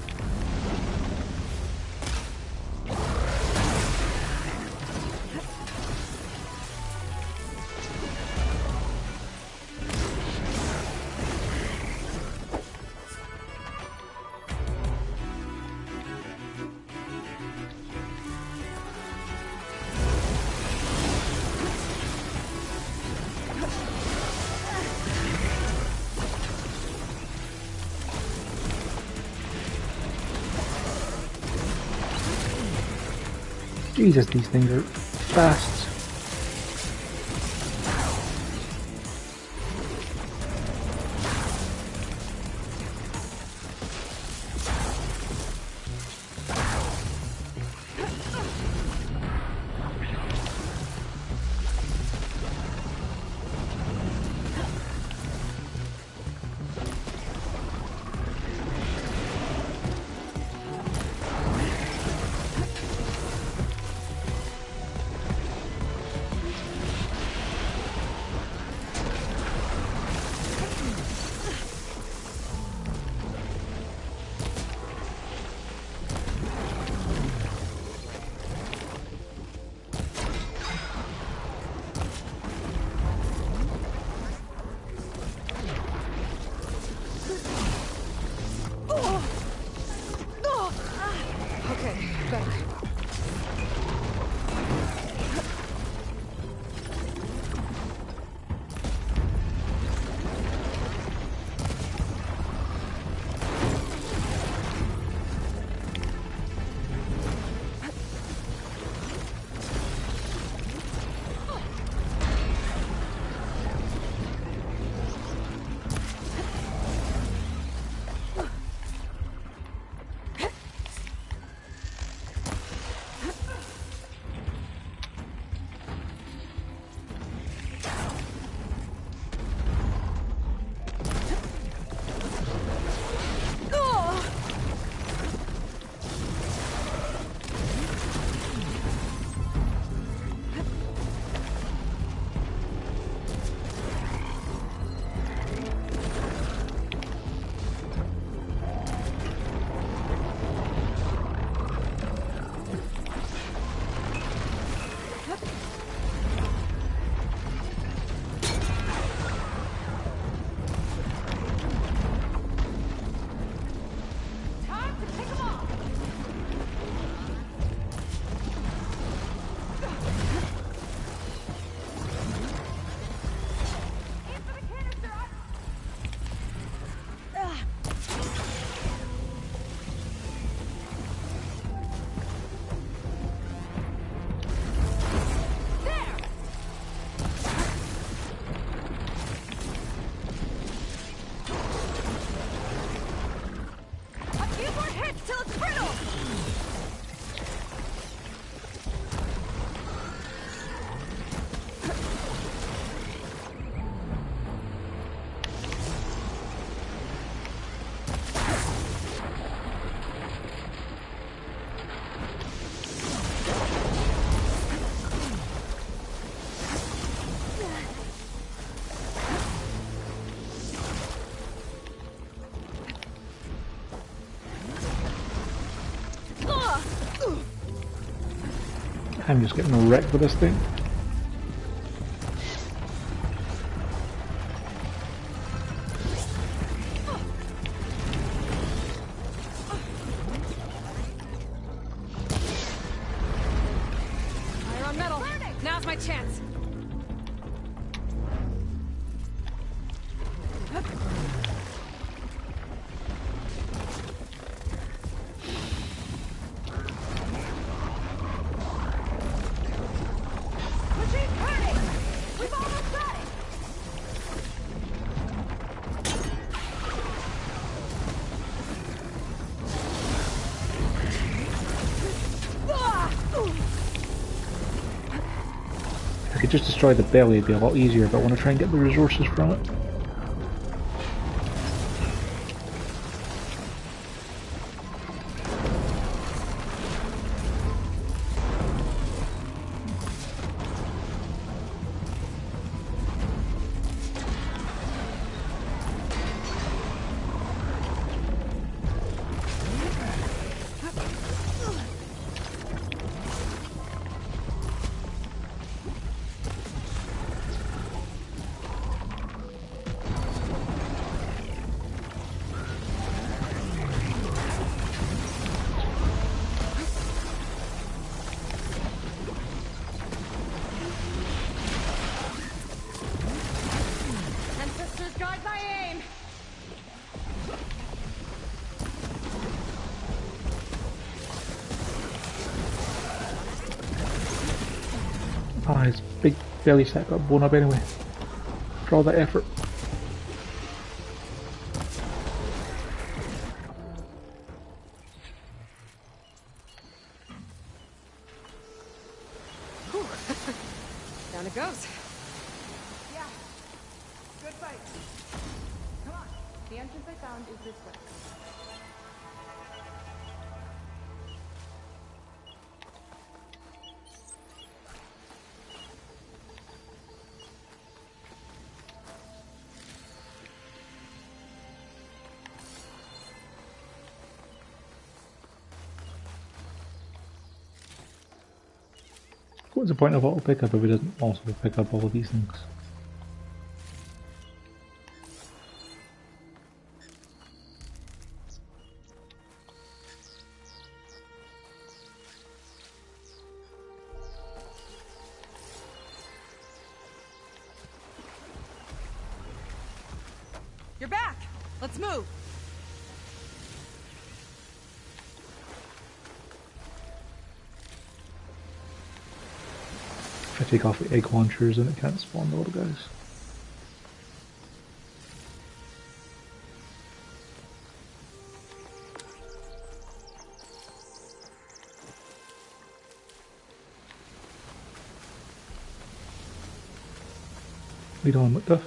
Jesus, these things are fast. I'm just getting wrecked with this thing. Fire on metal. Now's my chance. If I could just destroy the belly, it'd be a lot easier, but I want to try and get the resources from it. Guide my aim! Ah, his big belly sack got blown up anyway. For all that effort. Down it goes. Yeah. Good fight. Come on. The entrance I found is this way. What's the point of auto pickup if it doesn't also pick up all of these things? You're back! Let's move! If I take off the egg launchers, then it can't spawn the little guys. Lead on, Macduff.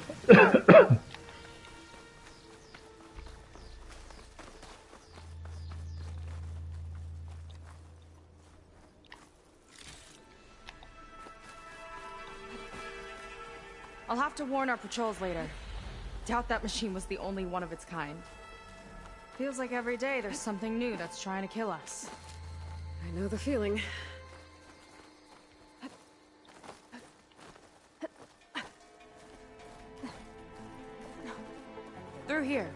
I'll have to warn our patrols later. Doubt that machine was the only one of its kind. Feels like every day there's something new that's trying to kill us. I know the feeling. Through here.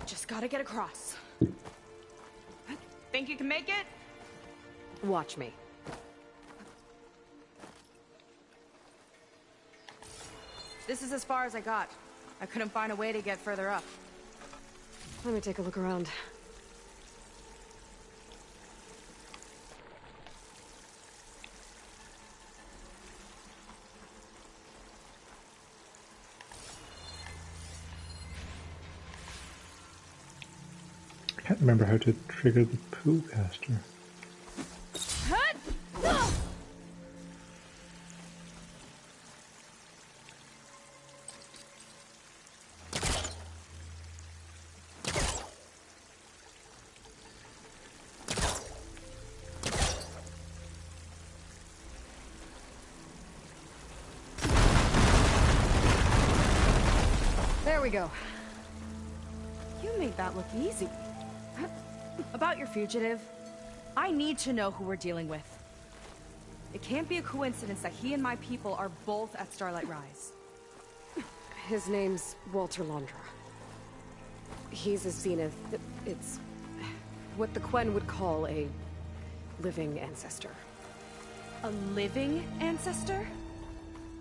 Just gotta get across. Think you can make it? Watch me. This is as far as I got. I couldn't find a way to get further up. Let me take a look around. I can't remember how to trigger the pool caster. There we go. You made that look easy. About your fugitive, I need to know who we're dealing with. It can't be a coincidence that he and my people are both at Starlight Rise. His name's Walter Londra. He's a Zenith. It's what the Quen would call a living ancestor. A living ancestor?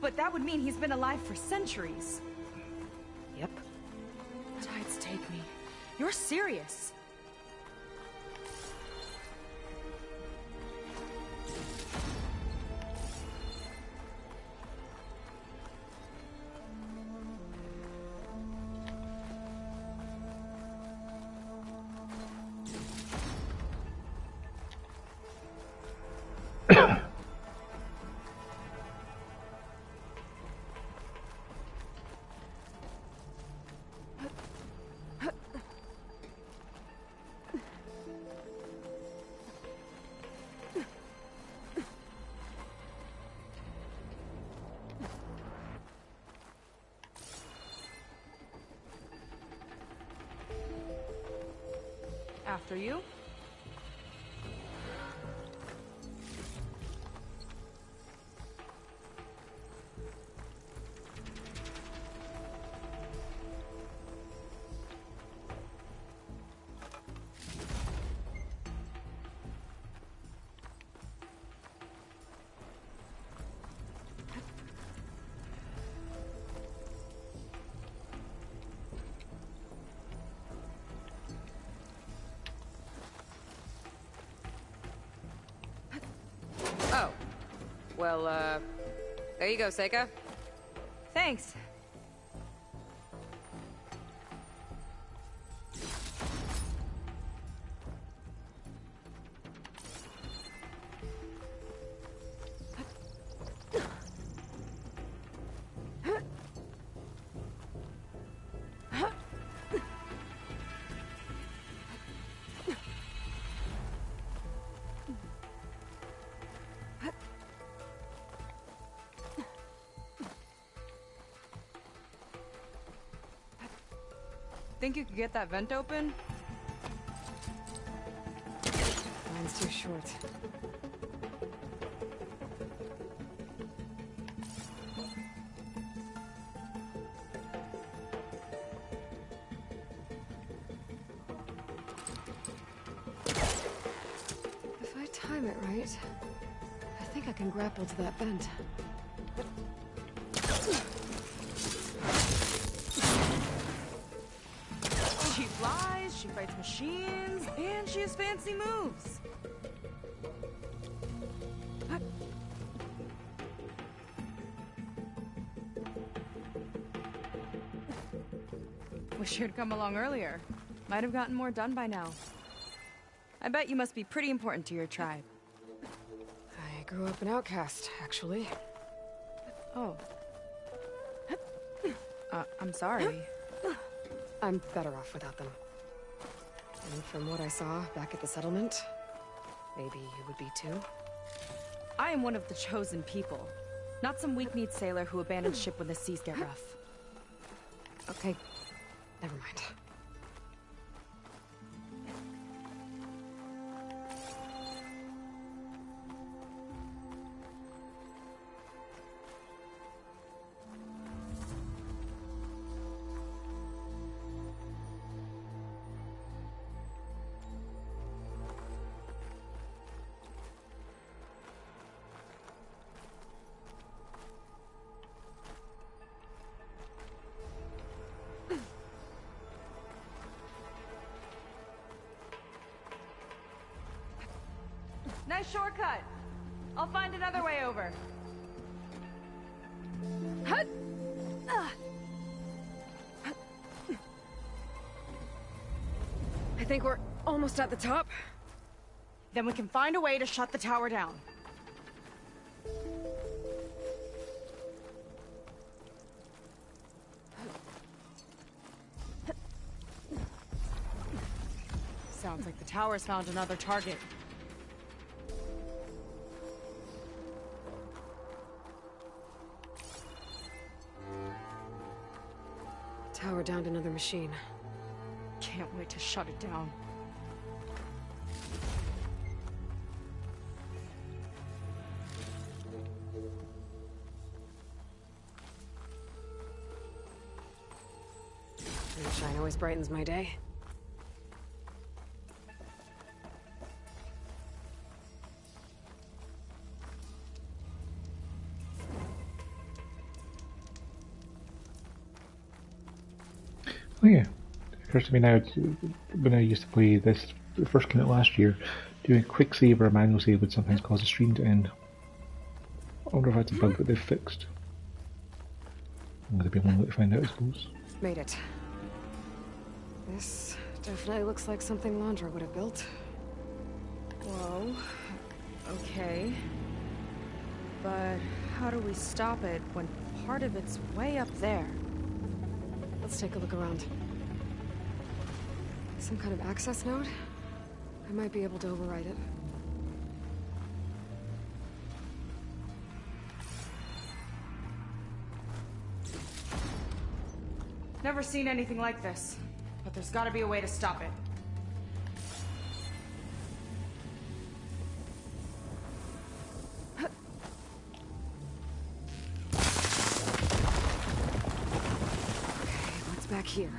But that would mean he's been alive for centuries. Yep. Tides take me. You're serious. After you. Oh. Well, there you go, Seika. Thanks. Think you could get that vent open? Mine's too short. If I time it right, I think I can grapple to that vent. She flies, she fights machines, and she has fancy moves. Wish you'd come along earlier. Might have gotten more done by now. I bet you must be pretty important to your tribe. I grew up an outcast, actually. Oh. I'm sorry. I'm better off without them. And from what I saw back at the settlement, maybe you would be too? I am one of the chosen people. Not some weak-kneed sailor who abandons ship when the seas get rough. Okay, never mind. Nice shortcut. I'll find another way over. I think we're almost at the top. Then we can find a way to shut the tower down. Sounds like the tower's found another target. Tower downed another machine. Can't wait to shut it down. always brightens my day. Oh yeah, it occurs to me now, when I used to play this, the first came out last year, doing a quick save or a manual save would sometimes cause the stream to end. I wonder if that's a bug that they've fixed. There'll be one way to find out, I suppose. Made it. This definitely looks like something Landra would have built. Whoa. Okay. But how do we stop it when part of it's way up there? Let's take a look around. Some kind of access node? I might be able to override it. Never seen anything like this, but there's gotta be a way to stop it. Okay, what's back here?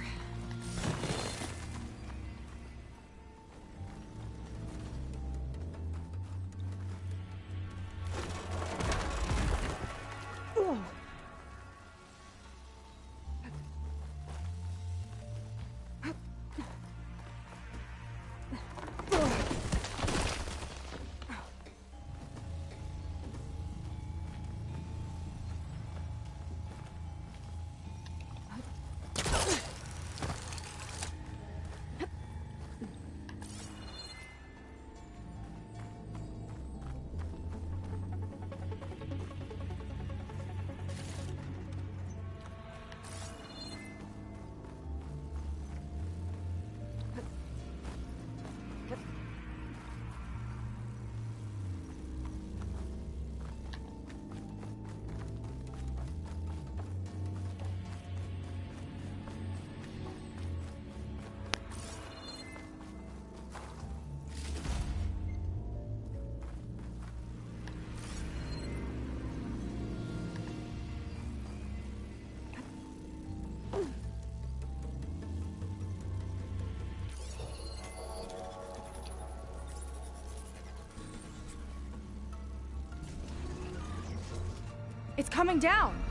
It's coming down!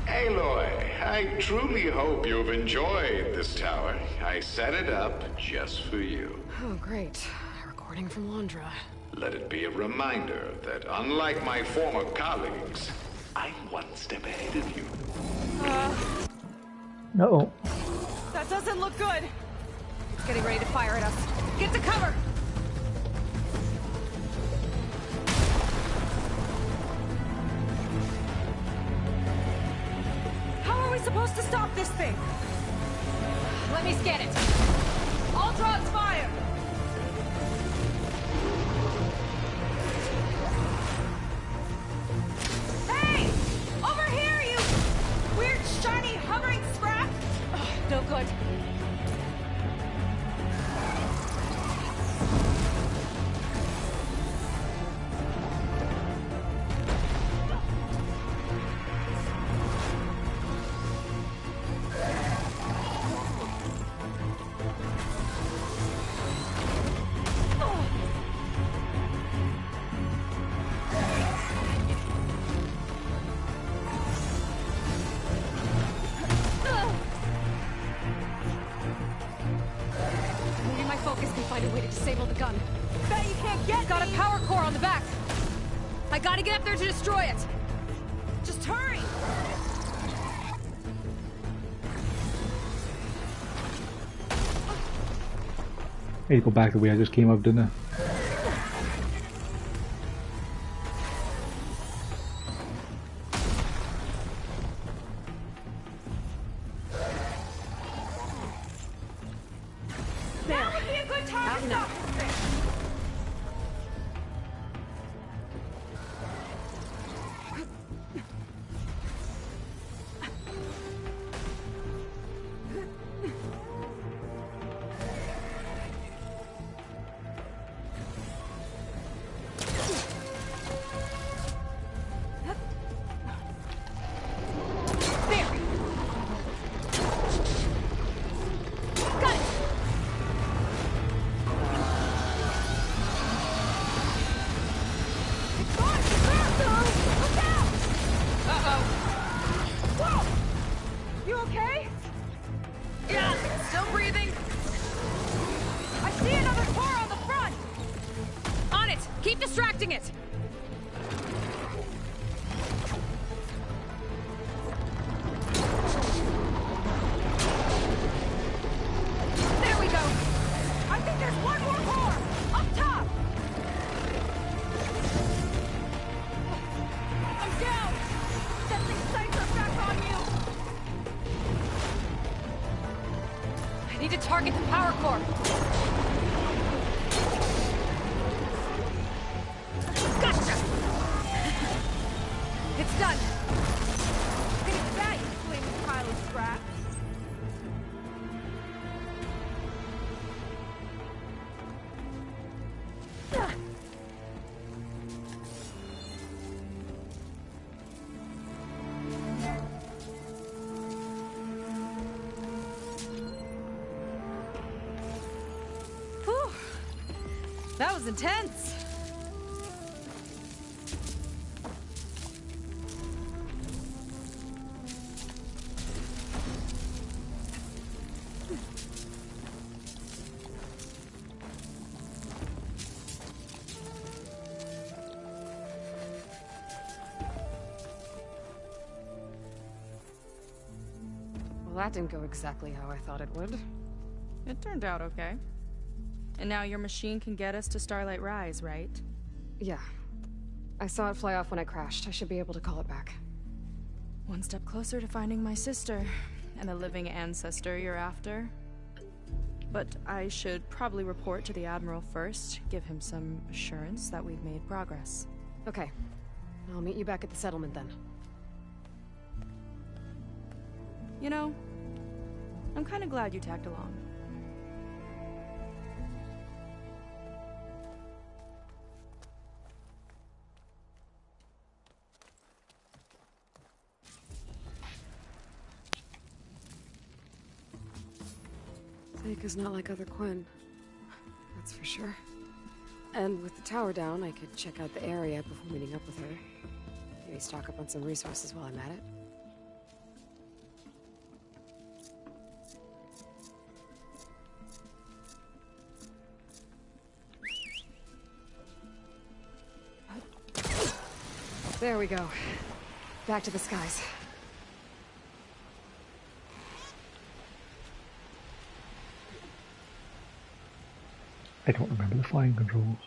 Aloy, I truly hope you've enjoyed this tower. I set it up just for you. Oh, great. A recording from Landra. Let it be a reminder that unlike my former colleagues, I'm one step ahead of you. Uh-oh. That doesn't look good! It's getting ready to fire at us. Get to cover! Supposed to stop this thing. Let me scan it. All drones fire. Hey! Over here, you weird, shiny, hovering scrap! Oh, no good. Gotta get up there to destroy it! Just hurry! I need to go back the way I just came up, didn't I? Now would be a good time to stop this thing! target the power core. Gotcha! It's done. Take that, you flaming pile of scrap. Whew. That was intense. Well, that didn't go exactly how I thought it would. It turned out okay. And now your machine can get us to Starlight Rise, right? Yeah. I saw it fly off when I crashed. I should be able to call it back. One step closer to finding my sister, and the living ancestor you're after. But I should probably report to the Admiral first, give him some assurance that we've made progress. Okay. I'll meet you back at the settlement then. You know, I'm kind of glad you tagged along. Seika's not like other Quinn. That's for sure. And with the tower down, I could check out the area before meeting up with her. Maybe stock up on some resources while I'm at it. There we go. Back to the skies. I don't remember the flying controls.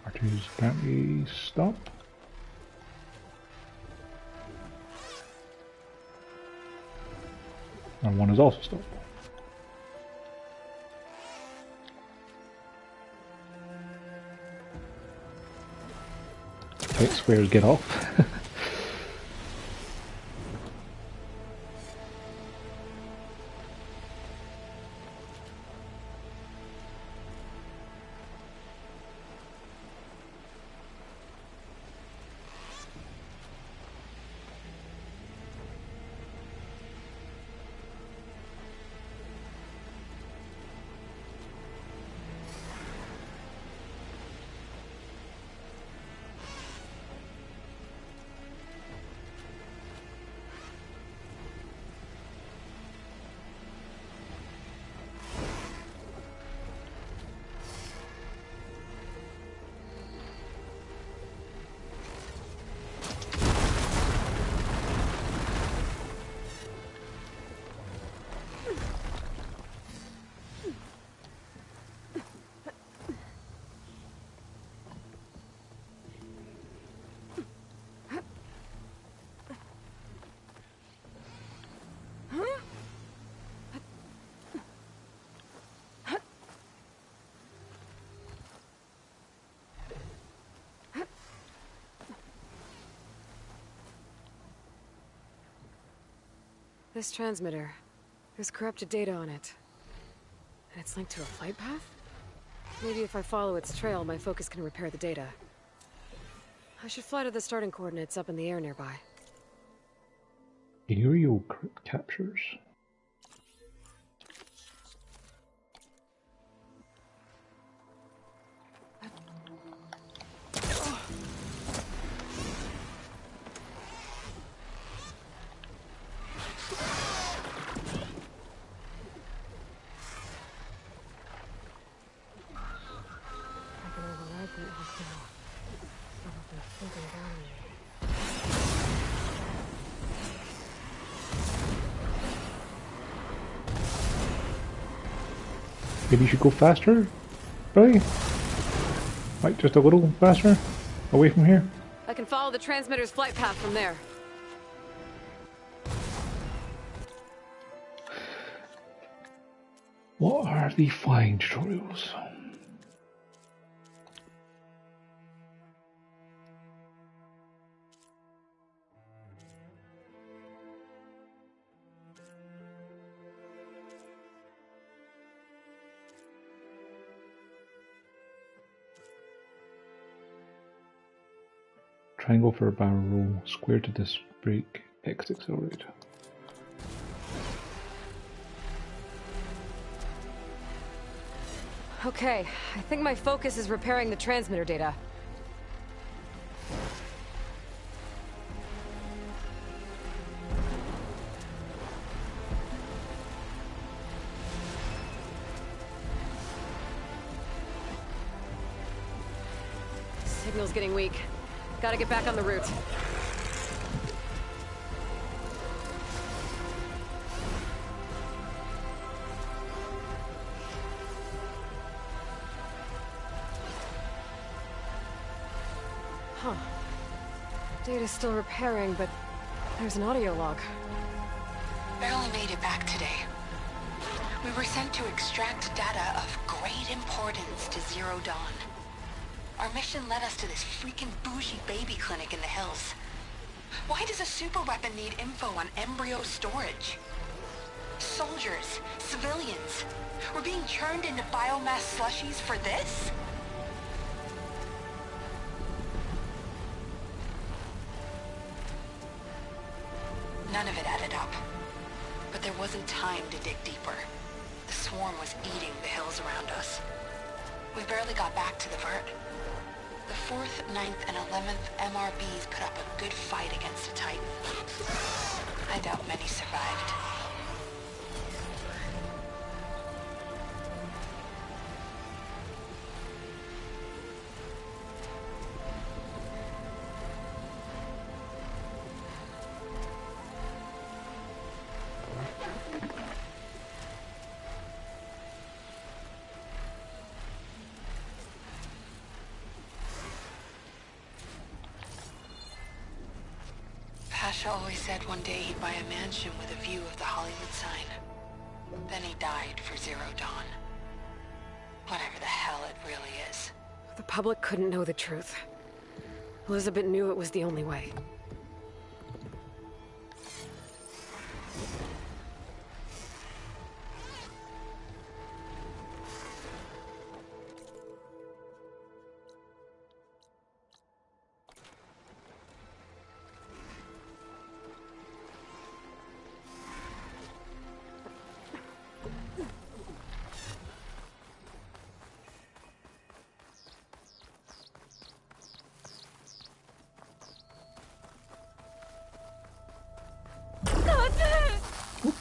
R2's apparently stop. And one is also stop. Tight squares get off. This transmitter, there's corrupted data on it. And it's linked to a flight path? Maybe if I follow its trail, my focus can repair the data. I should fly to the starting coordinates up in the air nearby. Aerial captures. Maybe you should go faster, Billy? Like just a little faster? Away from here? I can follow the transmitter's flight path from there. What are the flying tutorials? Triangle for a barrel roll, square to disc brake, X to accelerate. Okay, I think my focus is repairing the transmitter data. Signal's getting weak. Gotta get back on the route. Huh. Data's still repairing, but there's an audio log. Barely made it back today. We were sent to extract data of great importance to Zero Dawn. Our mission led us to this freaking bougie baby clinic in the hills. Why does a superweapon need info on embryo storage? Soldiers, civilians, we're being churned into biomass slushies for this? None of it added up. But there wasn't time to dig deeper. The swarm was eating the hills around us. We barely got back to the vert. The 4th, 9th, and 11th MRBs put up a good fight against a Titan. I doubt many survived. Pasha always said one day he'd buy a mansion with a view of the Hollywood sign. Then he died for Zero Dawn. Whatever the hell it really is. The public couldn't know the truth. Elizabeth knew it was the only way.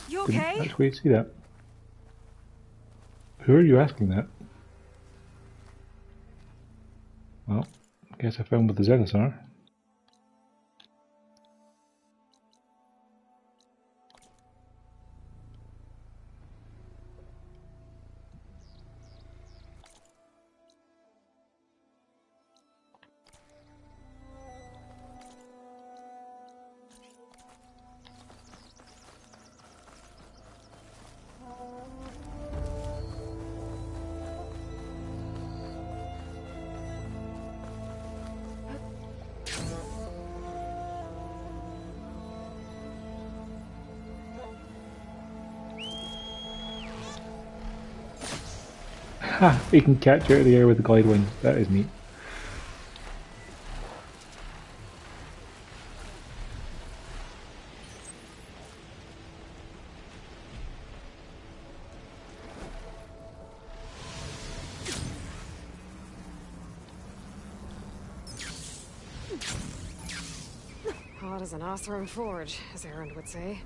You okay? Didn't actually see that. Who are you asking that? Well, I guess I found what the Zeniths are. Ha! He can catch you out of the air with the glide wing. That is neat. Hot as an Oseram forge, as Erend would say.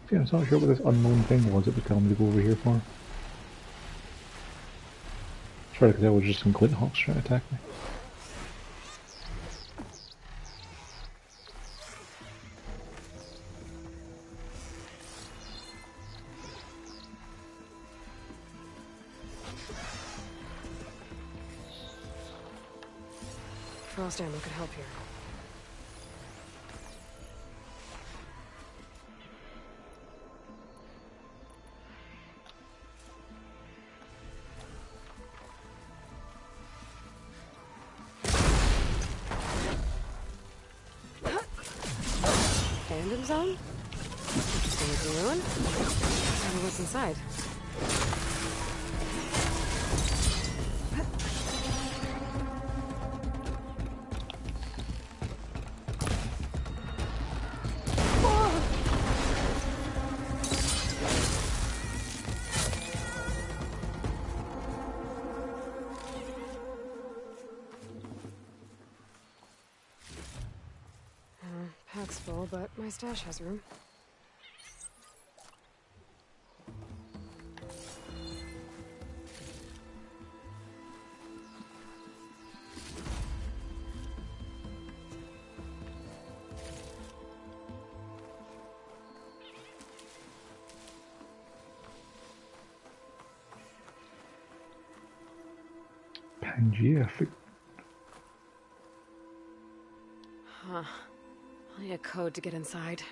See, I'm not sure what this unknown thing was it was telling me to go over here for. Sorry, because that was just some glint hawks trying to attack me. Frost ammo could help here. Abandoned zone? Interesting ruin. Tell me what's inside. Pack's full, but my stash has room. Pangea. Huh. I'll need a code to get inside.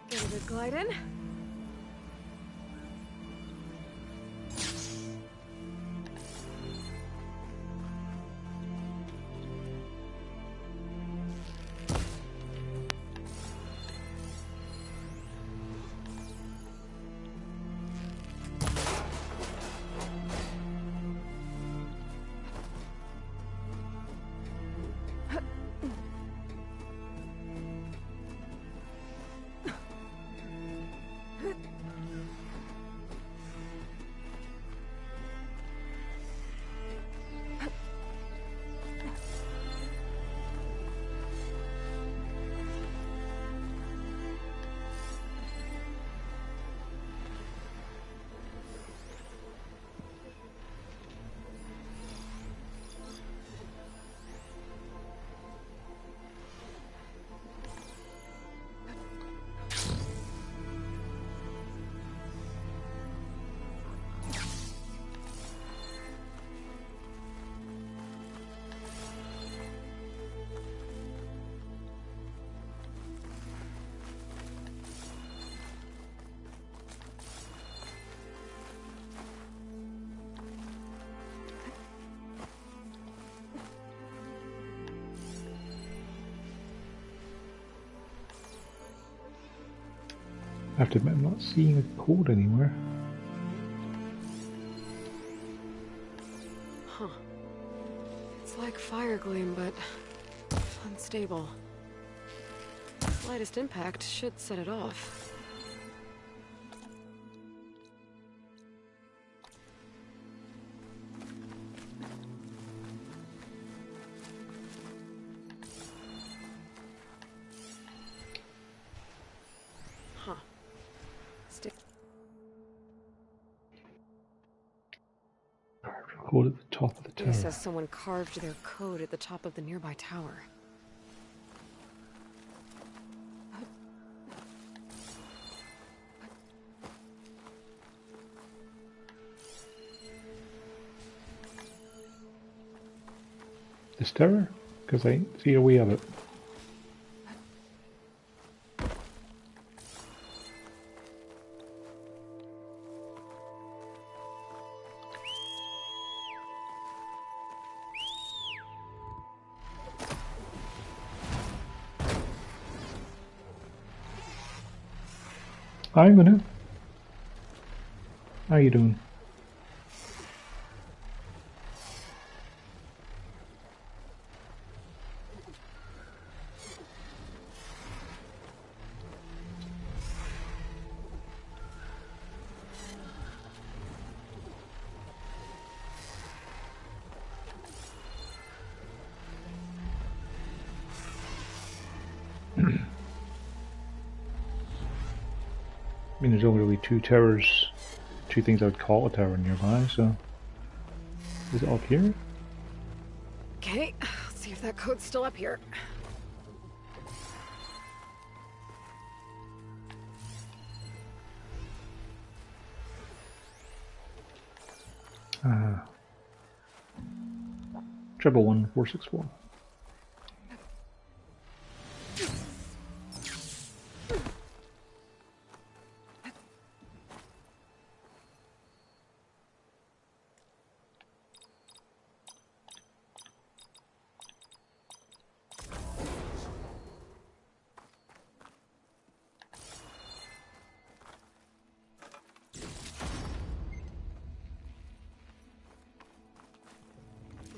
Get a good glide in. I have to admit, I'm not seeing a code anywhere. Huh. It's like fire gleam, but unstable. Slightest impact should set it off. Huh. code at the top of the tower. It says someone carved their code at the top of the nearby tower. This tower? Because I see a way of it. Hi, Manu. How you doing? I mean, there's only really two towers, two things I would call a tower nearby, so... Is it up here? Okay, let's see if that code's still up here. Treble 1464.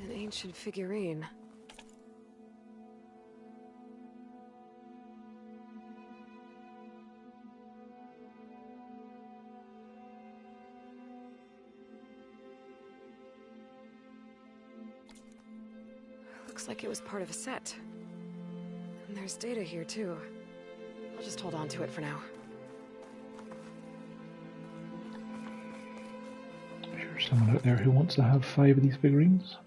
An ancient figurine. Looks like it was part of a set. And there's data here too. I'll just hold on to it for now. I'm sure there's someone out there who wants to have 5 of these figurines.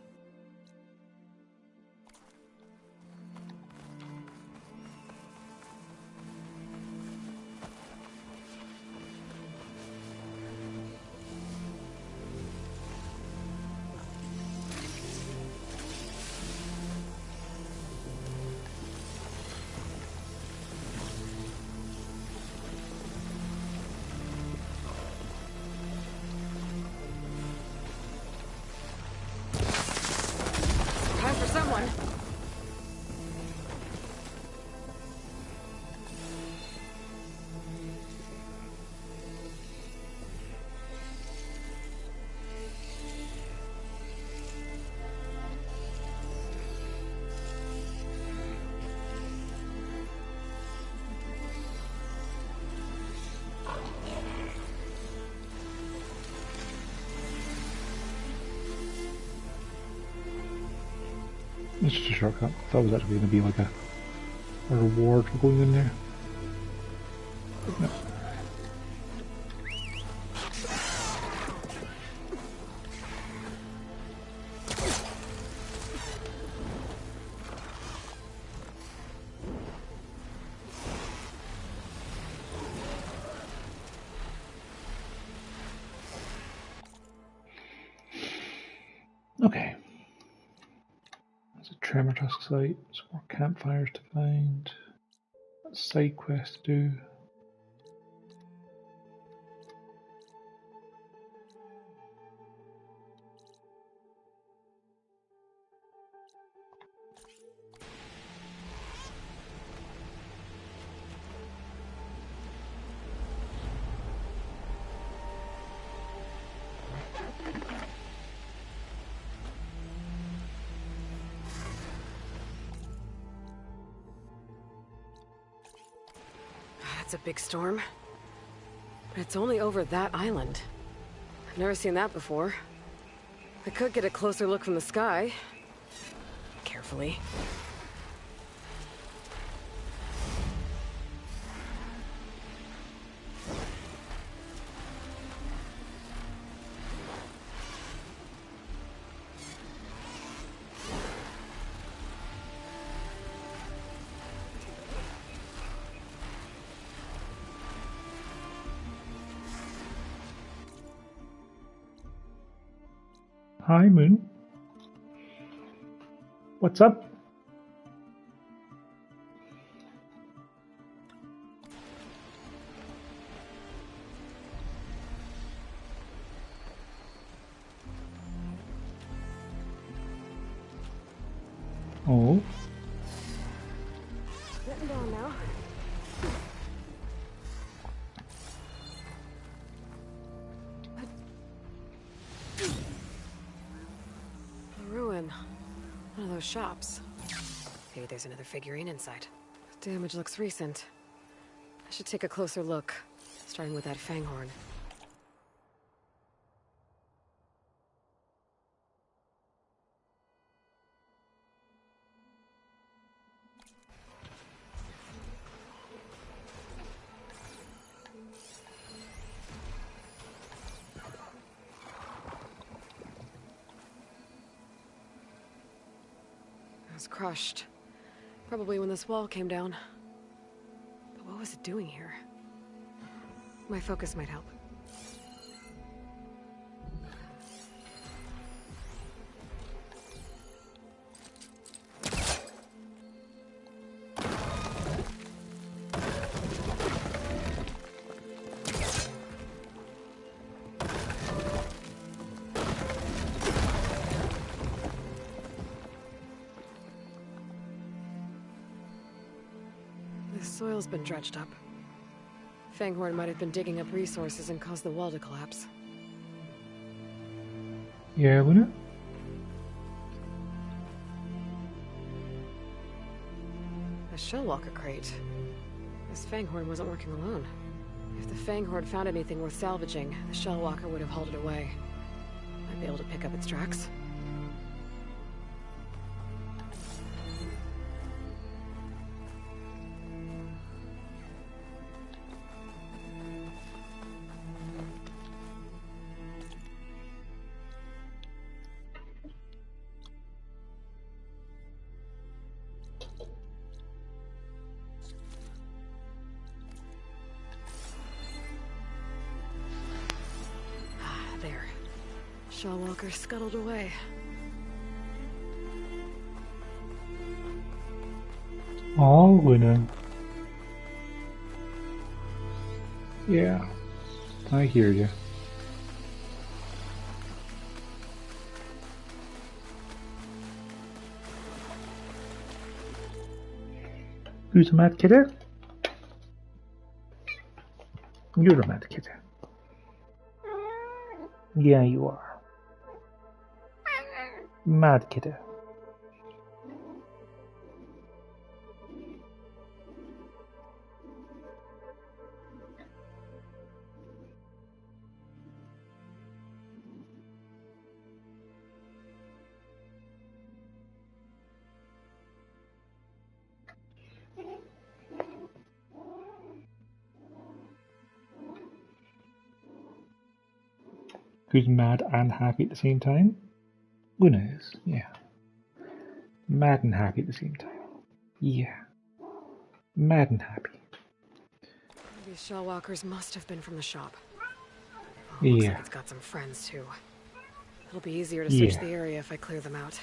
Time for someone. It's just a shortcut. I thought it was actually going to be like a reward for going in there. No. Okay. There's a Tremor Tusk site, some more campfires to find, a side quest to do. That's a big storm. But it's only over that island. I've never seen that before. I could get a closer look from the sky. Carefully. Hi, Moon. What's up? Oh. Getting down now. A ruin. One of those shops. Maybe there's another figurine inside. The damage looks recent. I should take a closer look, starting with that fanghorn. It was crushed. Probably when this wall came down. But what was it doing here? My focus might help. The soil's been dredged up. Fanghorn might have been digging up resources and caused the wall to collapse. Yeah, Luna? A Shellwalker crate. This Fanghorn wasn't working alone. If the Fanghorn found anything worth salvaging, the Shellwalker would have hauled it away. Might be able to pick up its tracks. There. Shellwalker scuttled away. Oh, Luna. Yeah, I hear you. Who's a mad kidder? You're a mad kidder. Yeah, you are. Mad kidder. Who's mad and happy at the same time? Luna is, yeah. Mad and happy at the same time. Yeah. Mad and happy. These Shellwalkers must have been from the shop. Oh, looks Yeah. like it's got some friends too. It'll be easier to search the area if I clear them out.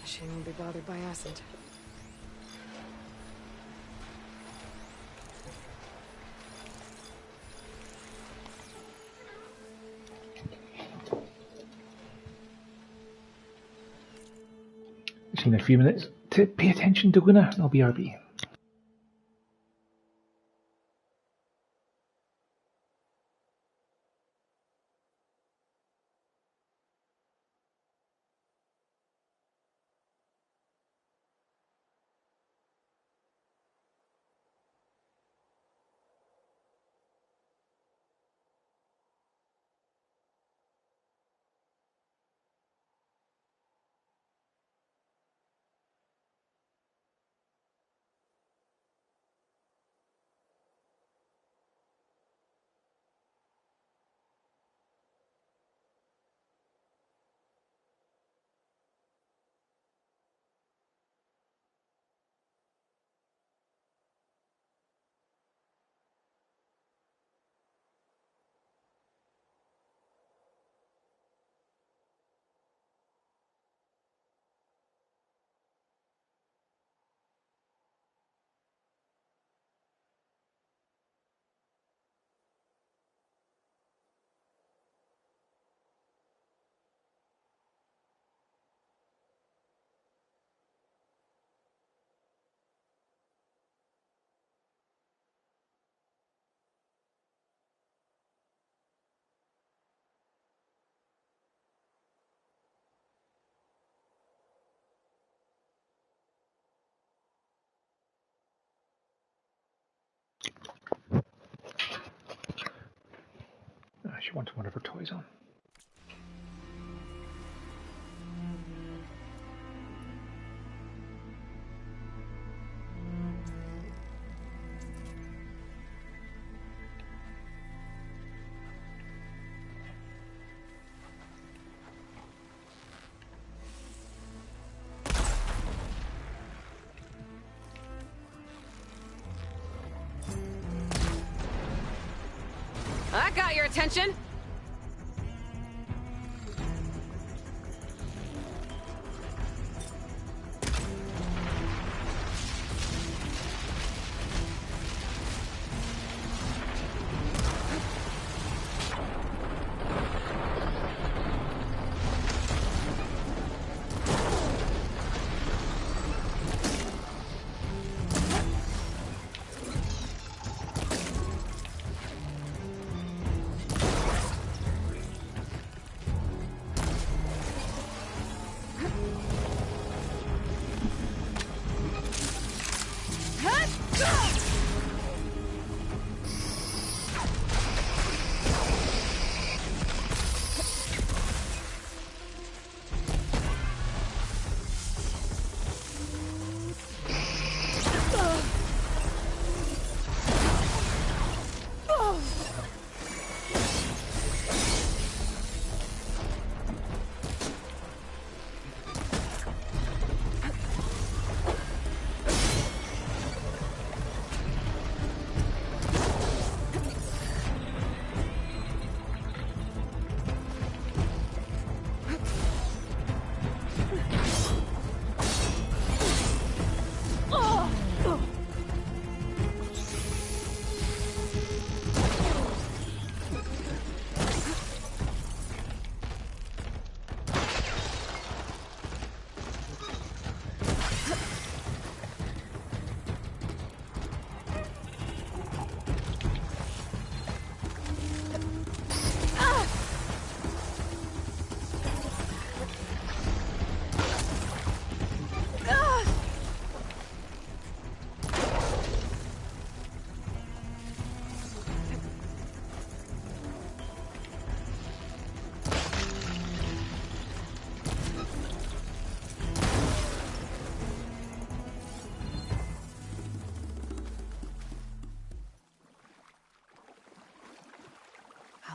She won't be bothered by acid. Just in a few minutes to pay attention to Luna, and I'll be RB. She wanted one of her toys on. I got your attention!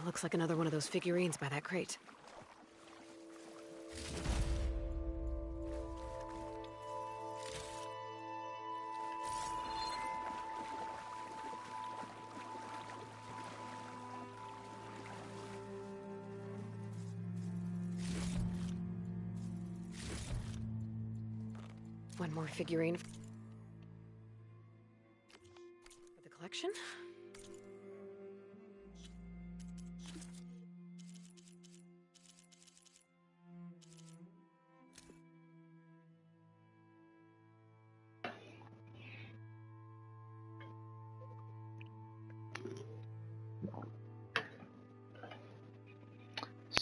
Looks like another one of those figurines by that crate. One more figurine for the collection.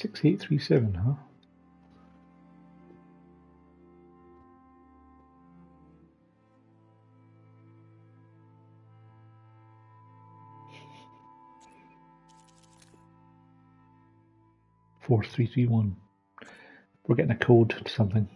6837, huh? Four three three one. We're getting a code to something.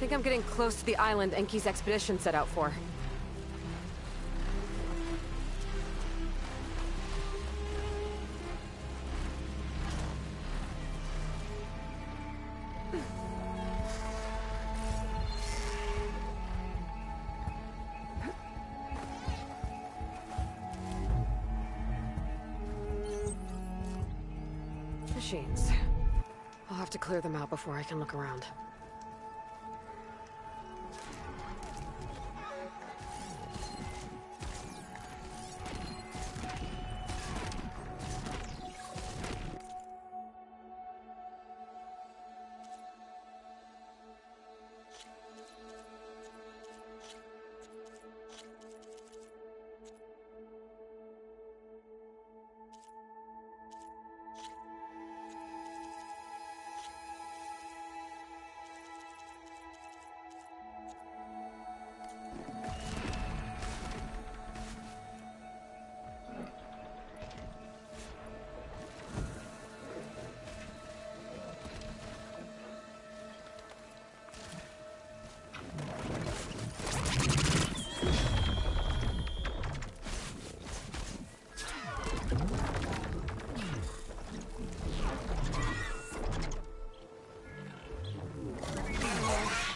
think I'm getting close to the island Enki's expedition set out for. Machines. I'll have to clear them out before I can look around.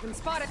Been spotted.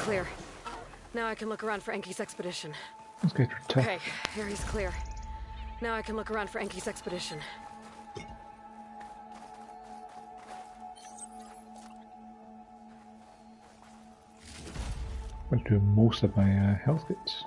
clear. Now I can look around for Enki's expedition. Let's get her tough. Okay, area's clear. Now I can look around for Enki's expedition. Went through most of my health kits.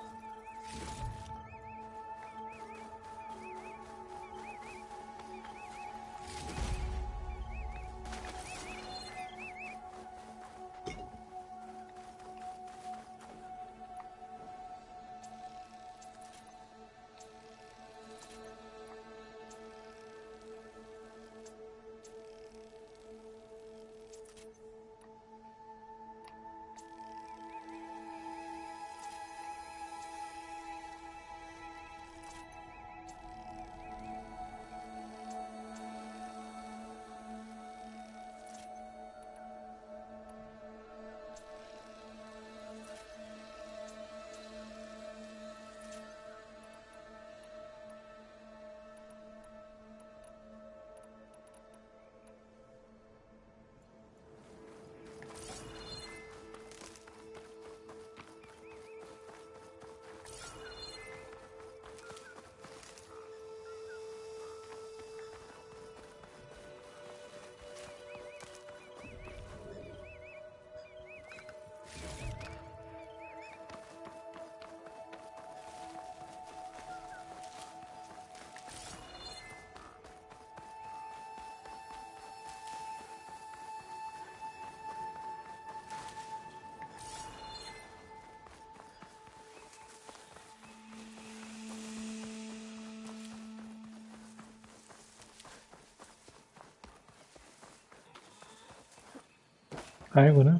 Hi, Luna.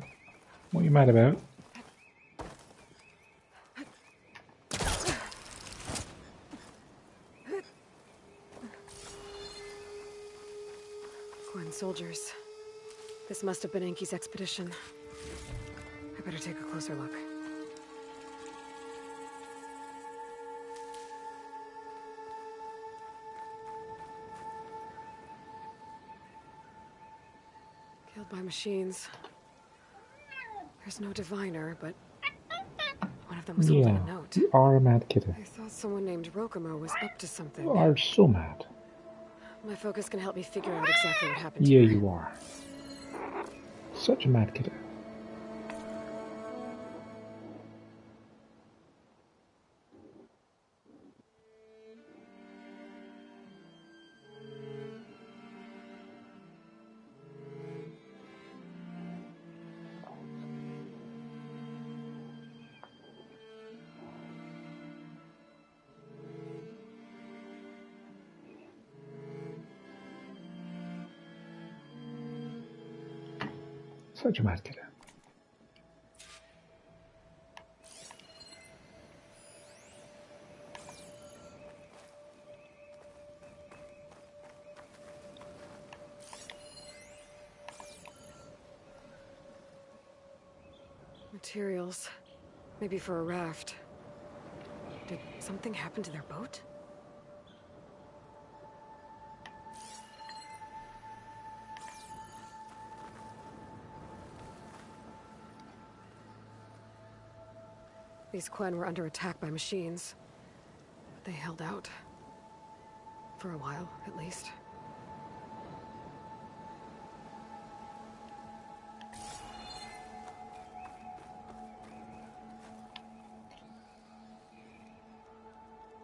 What are you mad about? Gwen soldiers. This must have been Enki's expedition. I better take a closer look. Killed by machines. There's no diviner, but one of them was holding a note. You are a mad kiddo. I thought someone named Rokumo was up to something. You are so mad. My focus can help me figure out exactly what happened Yeah, here. you are. Such a mad kiddo. Such a mad kiddo. Materials. Maybe for a raft. Did something happen to their boat? These Quen were under attack by machines. But they held out. For a while, at least.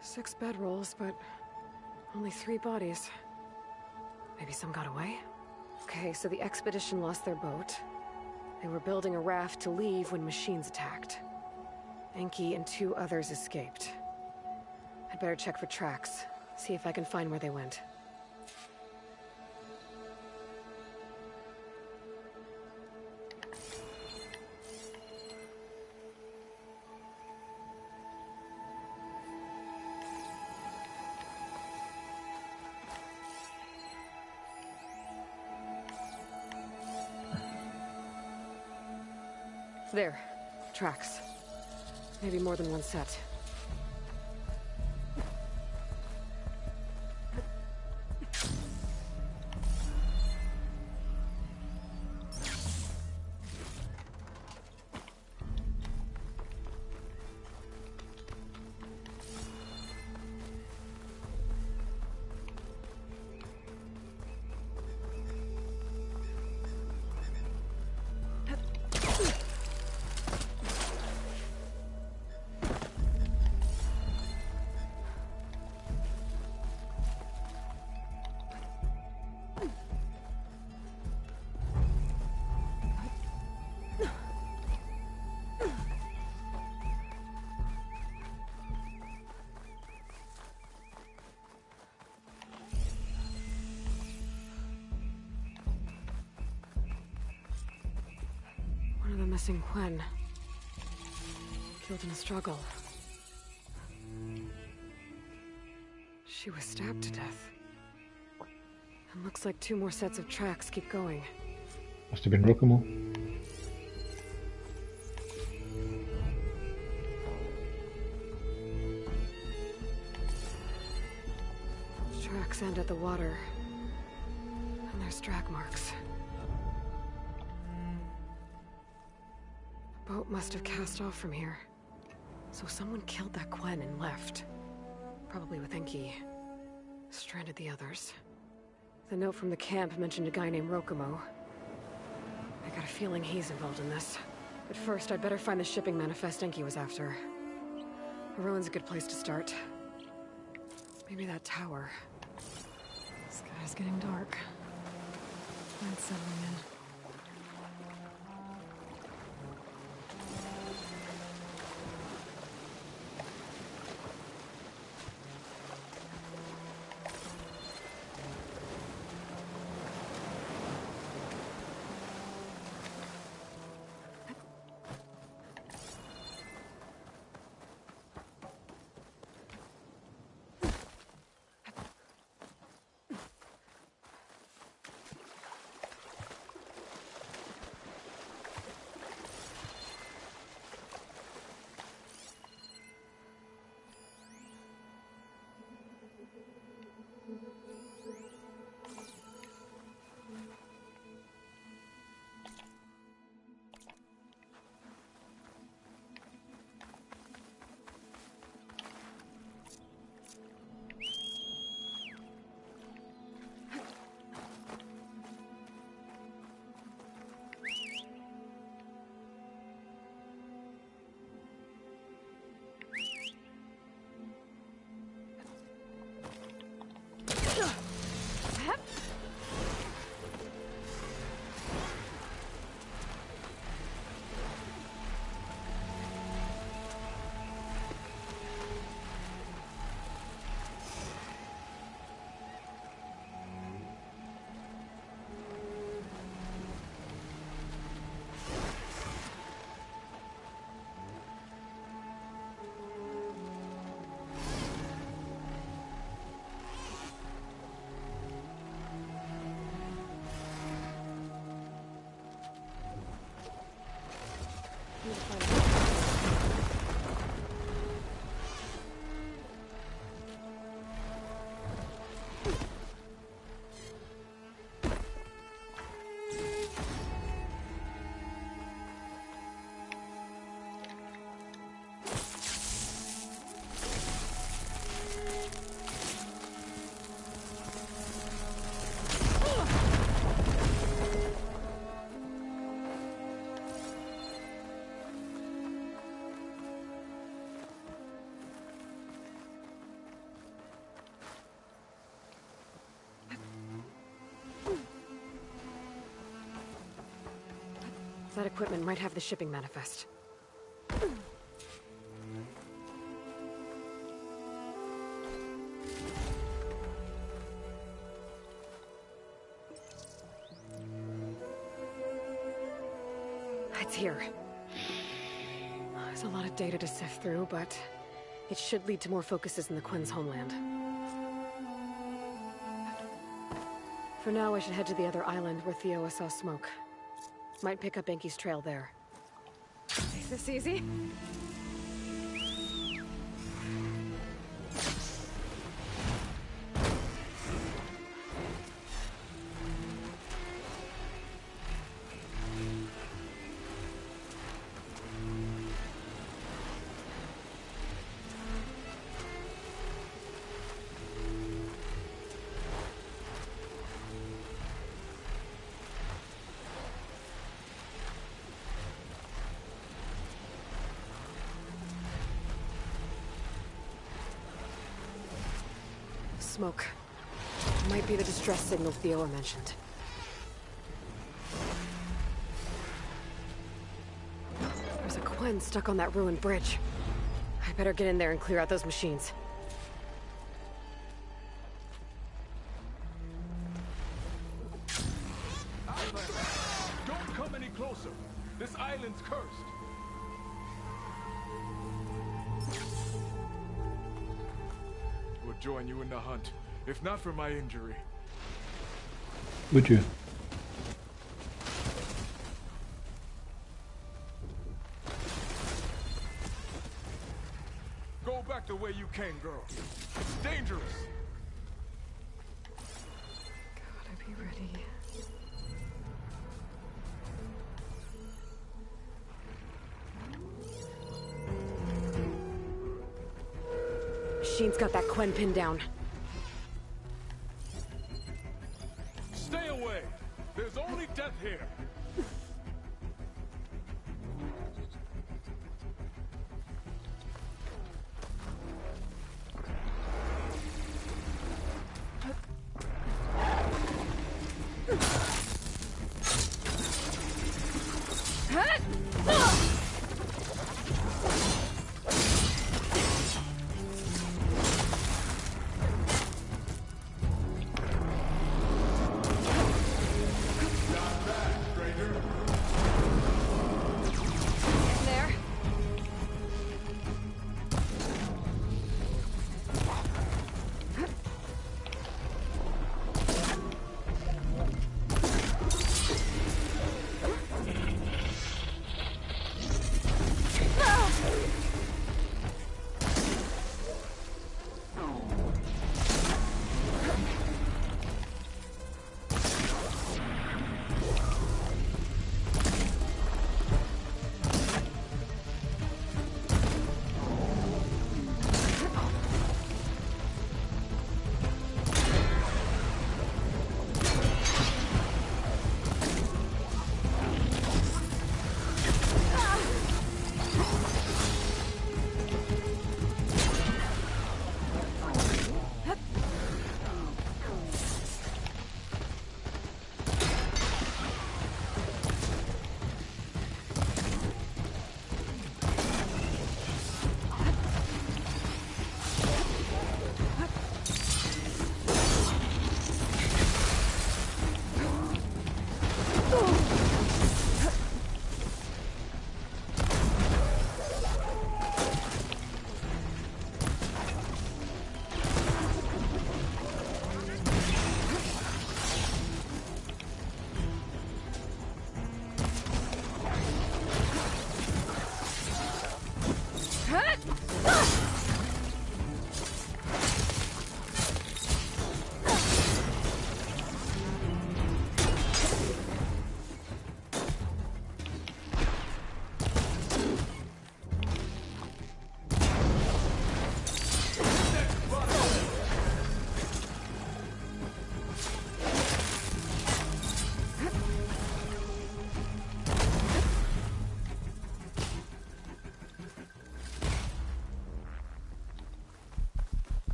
Six bedrolls, but only 3 bodies. Maybe some got away? Okay, so the expedition lost their boat. They were building a raft to leave when machines attacked. Enki and 2 others escaped. I'd better check for tracks, see if I can find where they went. There. Tracks. Maybe more than one set. For the missing Quen. Killed in a struggle. She was stabbed to death. And looks like 2 more sets of tracks keep going. Must have been Rokumo. Tracks end at the water. And there's drag marks. The boat must have cast off from here. So someone killed that Quen and left. Probably with Enki. Stranded the others. The note from the camp mentioned a guy named Rokumo. I got a feeling he's involved in this. But first, I'd better find the shipping manifest Enki was after. A ruin's a good place to start. Maybe that tower. The sky's getting dark. Night's settling in. That equipment might have the shipping manifest. It's here. There's a lot of data to sift through, but it should lead to more focuses in the Quen's homeland. For now, I should head to the other island where Theo saw smoke. Might pick up Enki's trail there. Is this easy? Smoke. Might be the distress signal Theo mentioned. There's a Quen stuck on that ruined bridge. I better get in there and clear out those machines. Don't come any closer. This island's cursed. Would join you in the hunt, if not for my injury. Would you? Go back the way you came, girl. It's dangerous. Gotta be ready. Sheen's got that Quen pinned down. Stay away. There's only death here.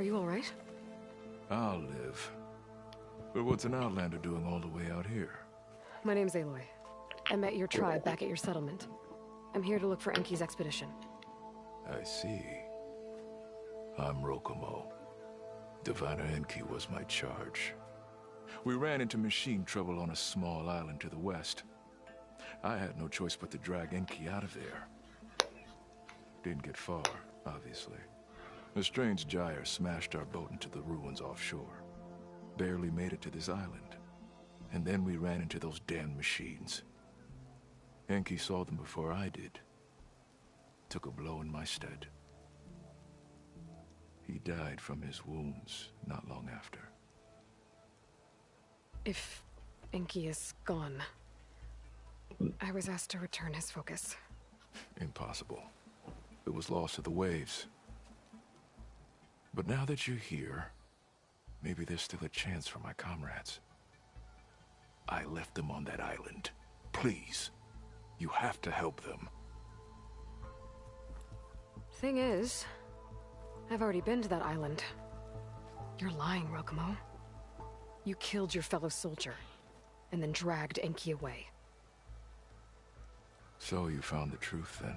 Are you alright? I'll live. But what's an outlander doing all the way out here? My name's Aloy. I met your tribe back at your settlement. I'm here to look for Enki's expedition. I see. I'm Rokomo. Diviner Enki was my charge. We ran into machine trouble on a small island to the west. I had no choice but to drag Enki out of there. Didn't get far, obviously. A strange gyre smashed our boat into the ruins offshore. Barely made it to this island. And then we ran into those damn machines. Enki saw them before I did. Took a blow in my stead. He died from his wounds not long after. If Enki is gone, I was asked to return his focus. Impossible. It was lost to the waves. But now that you're here, maybe there's still a chance for my comrades. I left them on that island. Please, you have to help them. Thing is, I've already been to that island. You're lying, Rokomo. You killed your fellow soldier, and then dragged Enki away. So you found the truth then?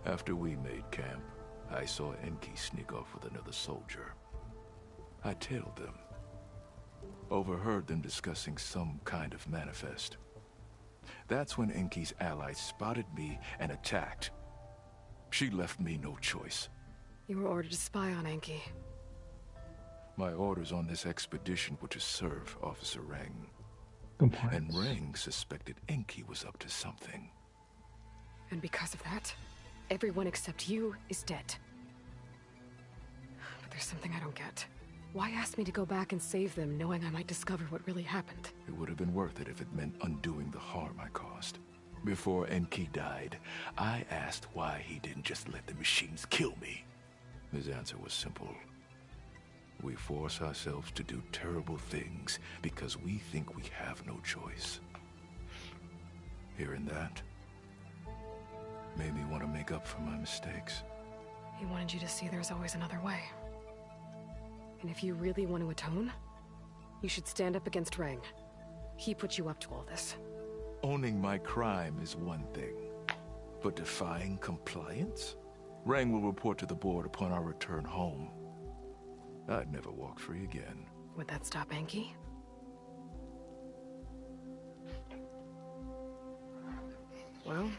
After we made camp, I saw Enki sneak off with another soldier. I tailed them. Overheard them discussing some kind of manifest. That's when Enki's allies spotted me and attacked. She left me no choice. You were ordered to spy on Enki. My orders on this expedition were to serve Officer Reng. Compliance. And Reng suspected Enki was up to something. And because of that, everyone except you is dead. But there's something I don't get. Why ask me to go back and save them, knowing I might discover what really happened? It would have been worth it if it meant undoing the harm I caused. Before Enki died, I asked why he didn't just let the machines kill me. His answer was simple. We force ourselves to do terrible things because we think we have no choice. Hearing that made me want to make up for my mistakes. He wanted you to see there's always another way. And if you really want to atone, you should stand up against Reng. He put you up to all this. Owning my crime is one thing, but defying compliance? Reng will report to the board upon our return home. I'd never walk free again. Would that stop Enki? Well,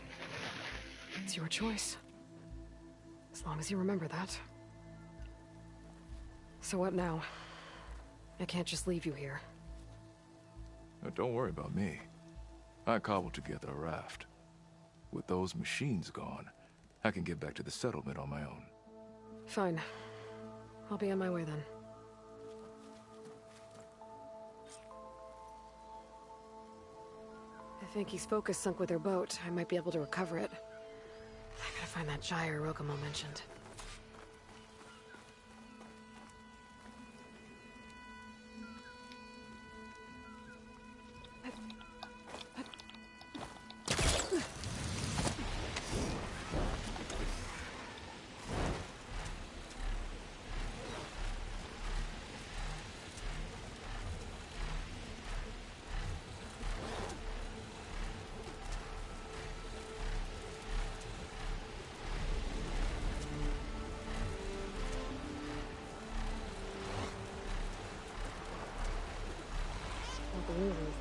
it's your choice. As long as you remember that. So what now? I can't just leave you here. Don't worry about me. I cobbled together a raft. With those machines gone, I can get back to the settlement on my own. Fine. I'll be on my way then. If Enki's focus sunk with her boat, I might be able to recover it. I gotta find that gyre Rokomo mentioned.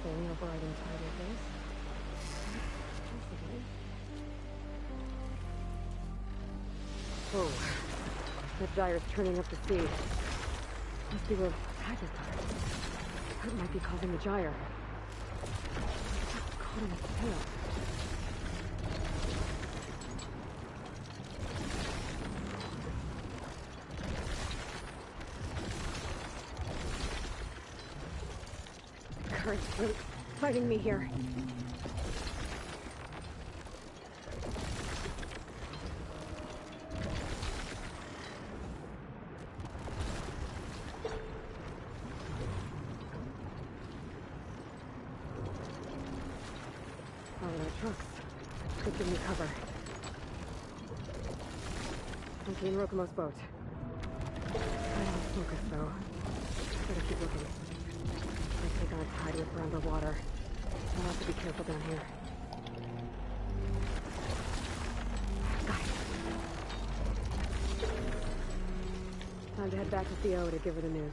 Staying up right inside your face. Whoa. That gyre's turning up the sea. Must be where Pack is tied. That might be causing the gyre. It's caught in its tail. Current's fighting me here. All our trucks could give me cover. Enki and Rokumo's boat. Kind of focus, though. Better keep looking. Might take on a tide with we're underwater. We'll have to be careful down here. Got it. Time to head back to Theo to give her the news.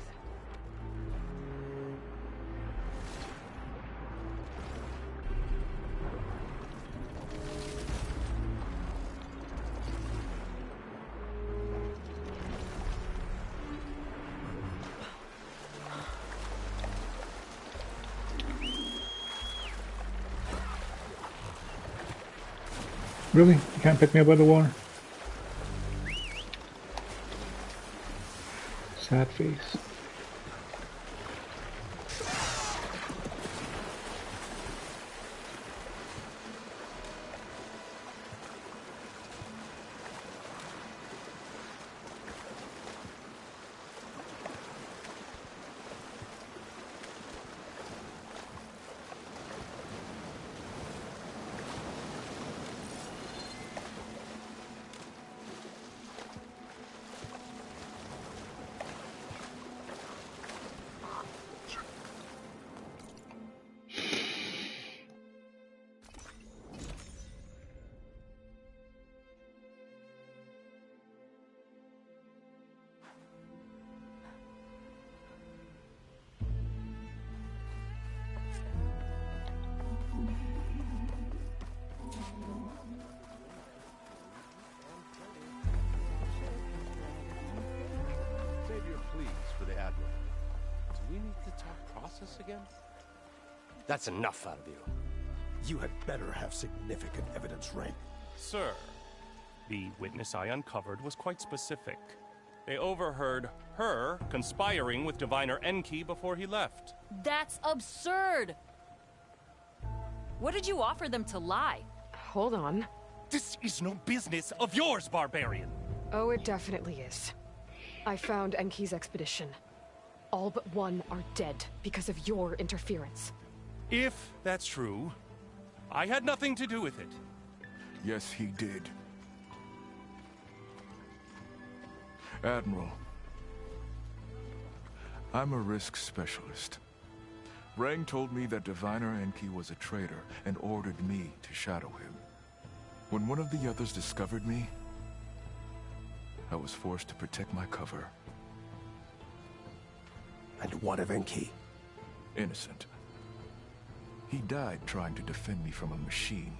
Really? You can't pick me up out of the water? Sad face. Again? That's enough out of you. You had better have significant evidence, Ray. Sir, the witness I uncovered was quite specific. They overheard her conspiring with Diviner Enki before he left. That's absurd! What did you offer them to lie? Hold on. This is no business of yours, barbarian! Oh, it definitely is. I found Enki's expedition. All but one are dead because of your interference. If that's true, I had nothing to do with it. Yes, he did. Admiral, I'm a risk specialist. Rang told me that Diviner Enki was a traitor and ordered me to shadow him. When one of the others discovered me, I was forced to protect my cover. And what of Enki? Innocent. He died trying to defend me from a machine.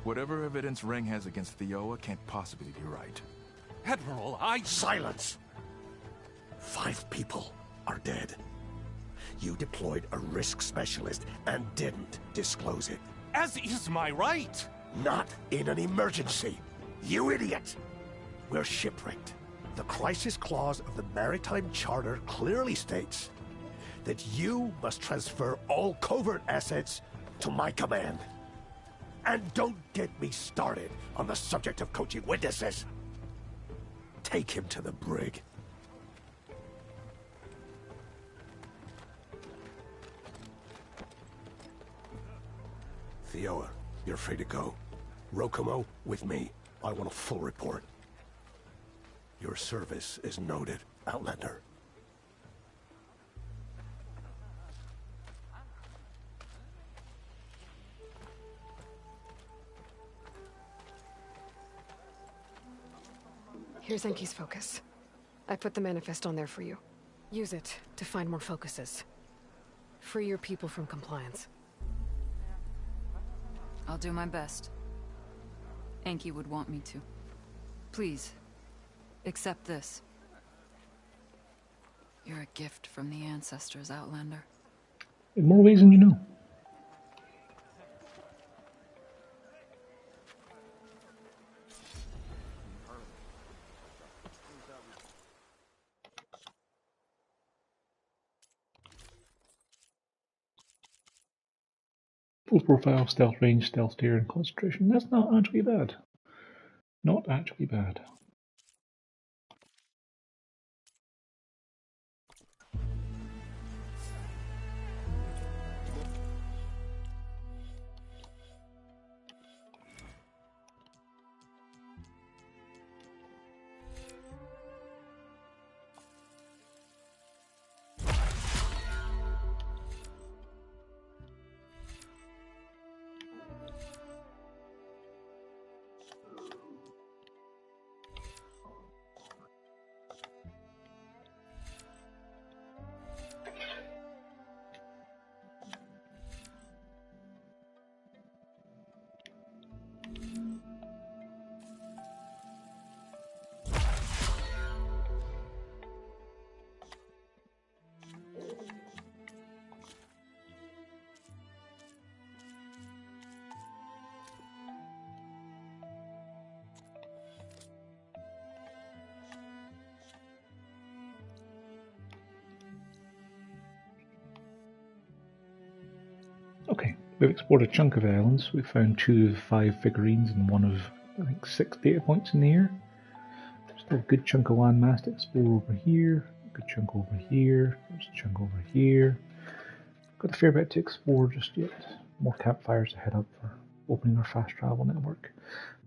Whatever evidence Rang has against Theoa can't possibly be right. Admiral, Silence! 5 people are dead. You deployed a risk specialist and didn't disclose it. As is my right! Not in an emergency, you idiot! We're shipwrecked. The crisis clause of the Maritime Charter clearly states that you must transfer all covert assets to my command. And don't get me started on the subject of coaching witnesses. Take him to the brig. Theoa, you're free to go. Rokumo, with me. I want a full report. Your service is noted, Outlander. Here's Enki's focus. I put the manifest on there for you. Use it to find more focuses. Free your people from compliance. I'll do my best. Enki would want me to. Please, accept this. You're a gift from the ancestors, Outlander. In more ways than you know. Full profile, stealth range, stealth steer, and concentration. That's not actually bad. Not actually bad. Okay, we've explored a chunk of islands. We've found 2 of 5 figurines and 1 of, I think, 6 data points in the air. Just a good chunk of landmass to explore over here. A good chunk over here. There's a chunk over here. Got a fair bit to explore just yet. More campfires to head up for opening our fast travel network.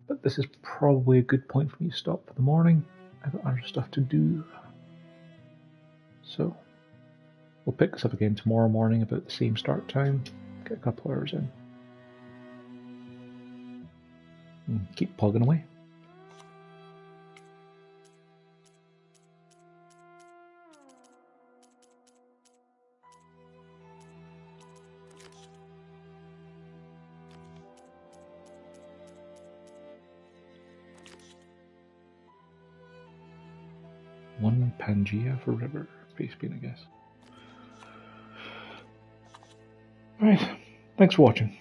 But this is probably a good point for me to stop for the morning. I've got other stuff to do. So, we'll pick this up again tomorrow morning about the same start time. Get a couple hours in. And keep plugging away. One Pangea for river. Face bean, I guess. Alright, thanks for watching.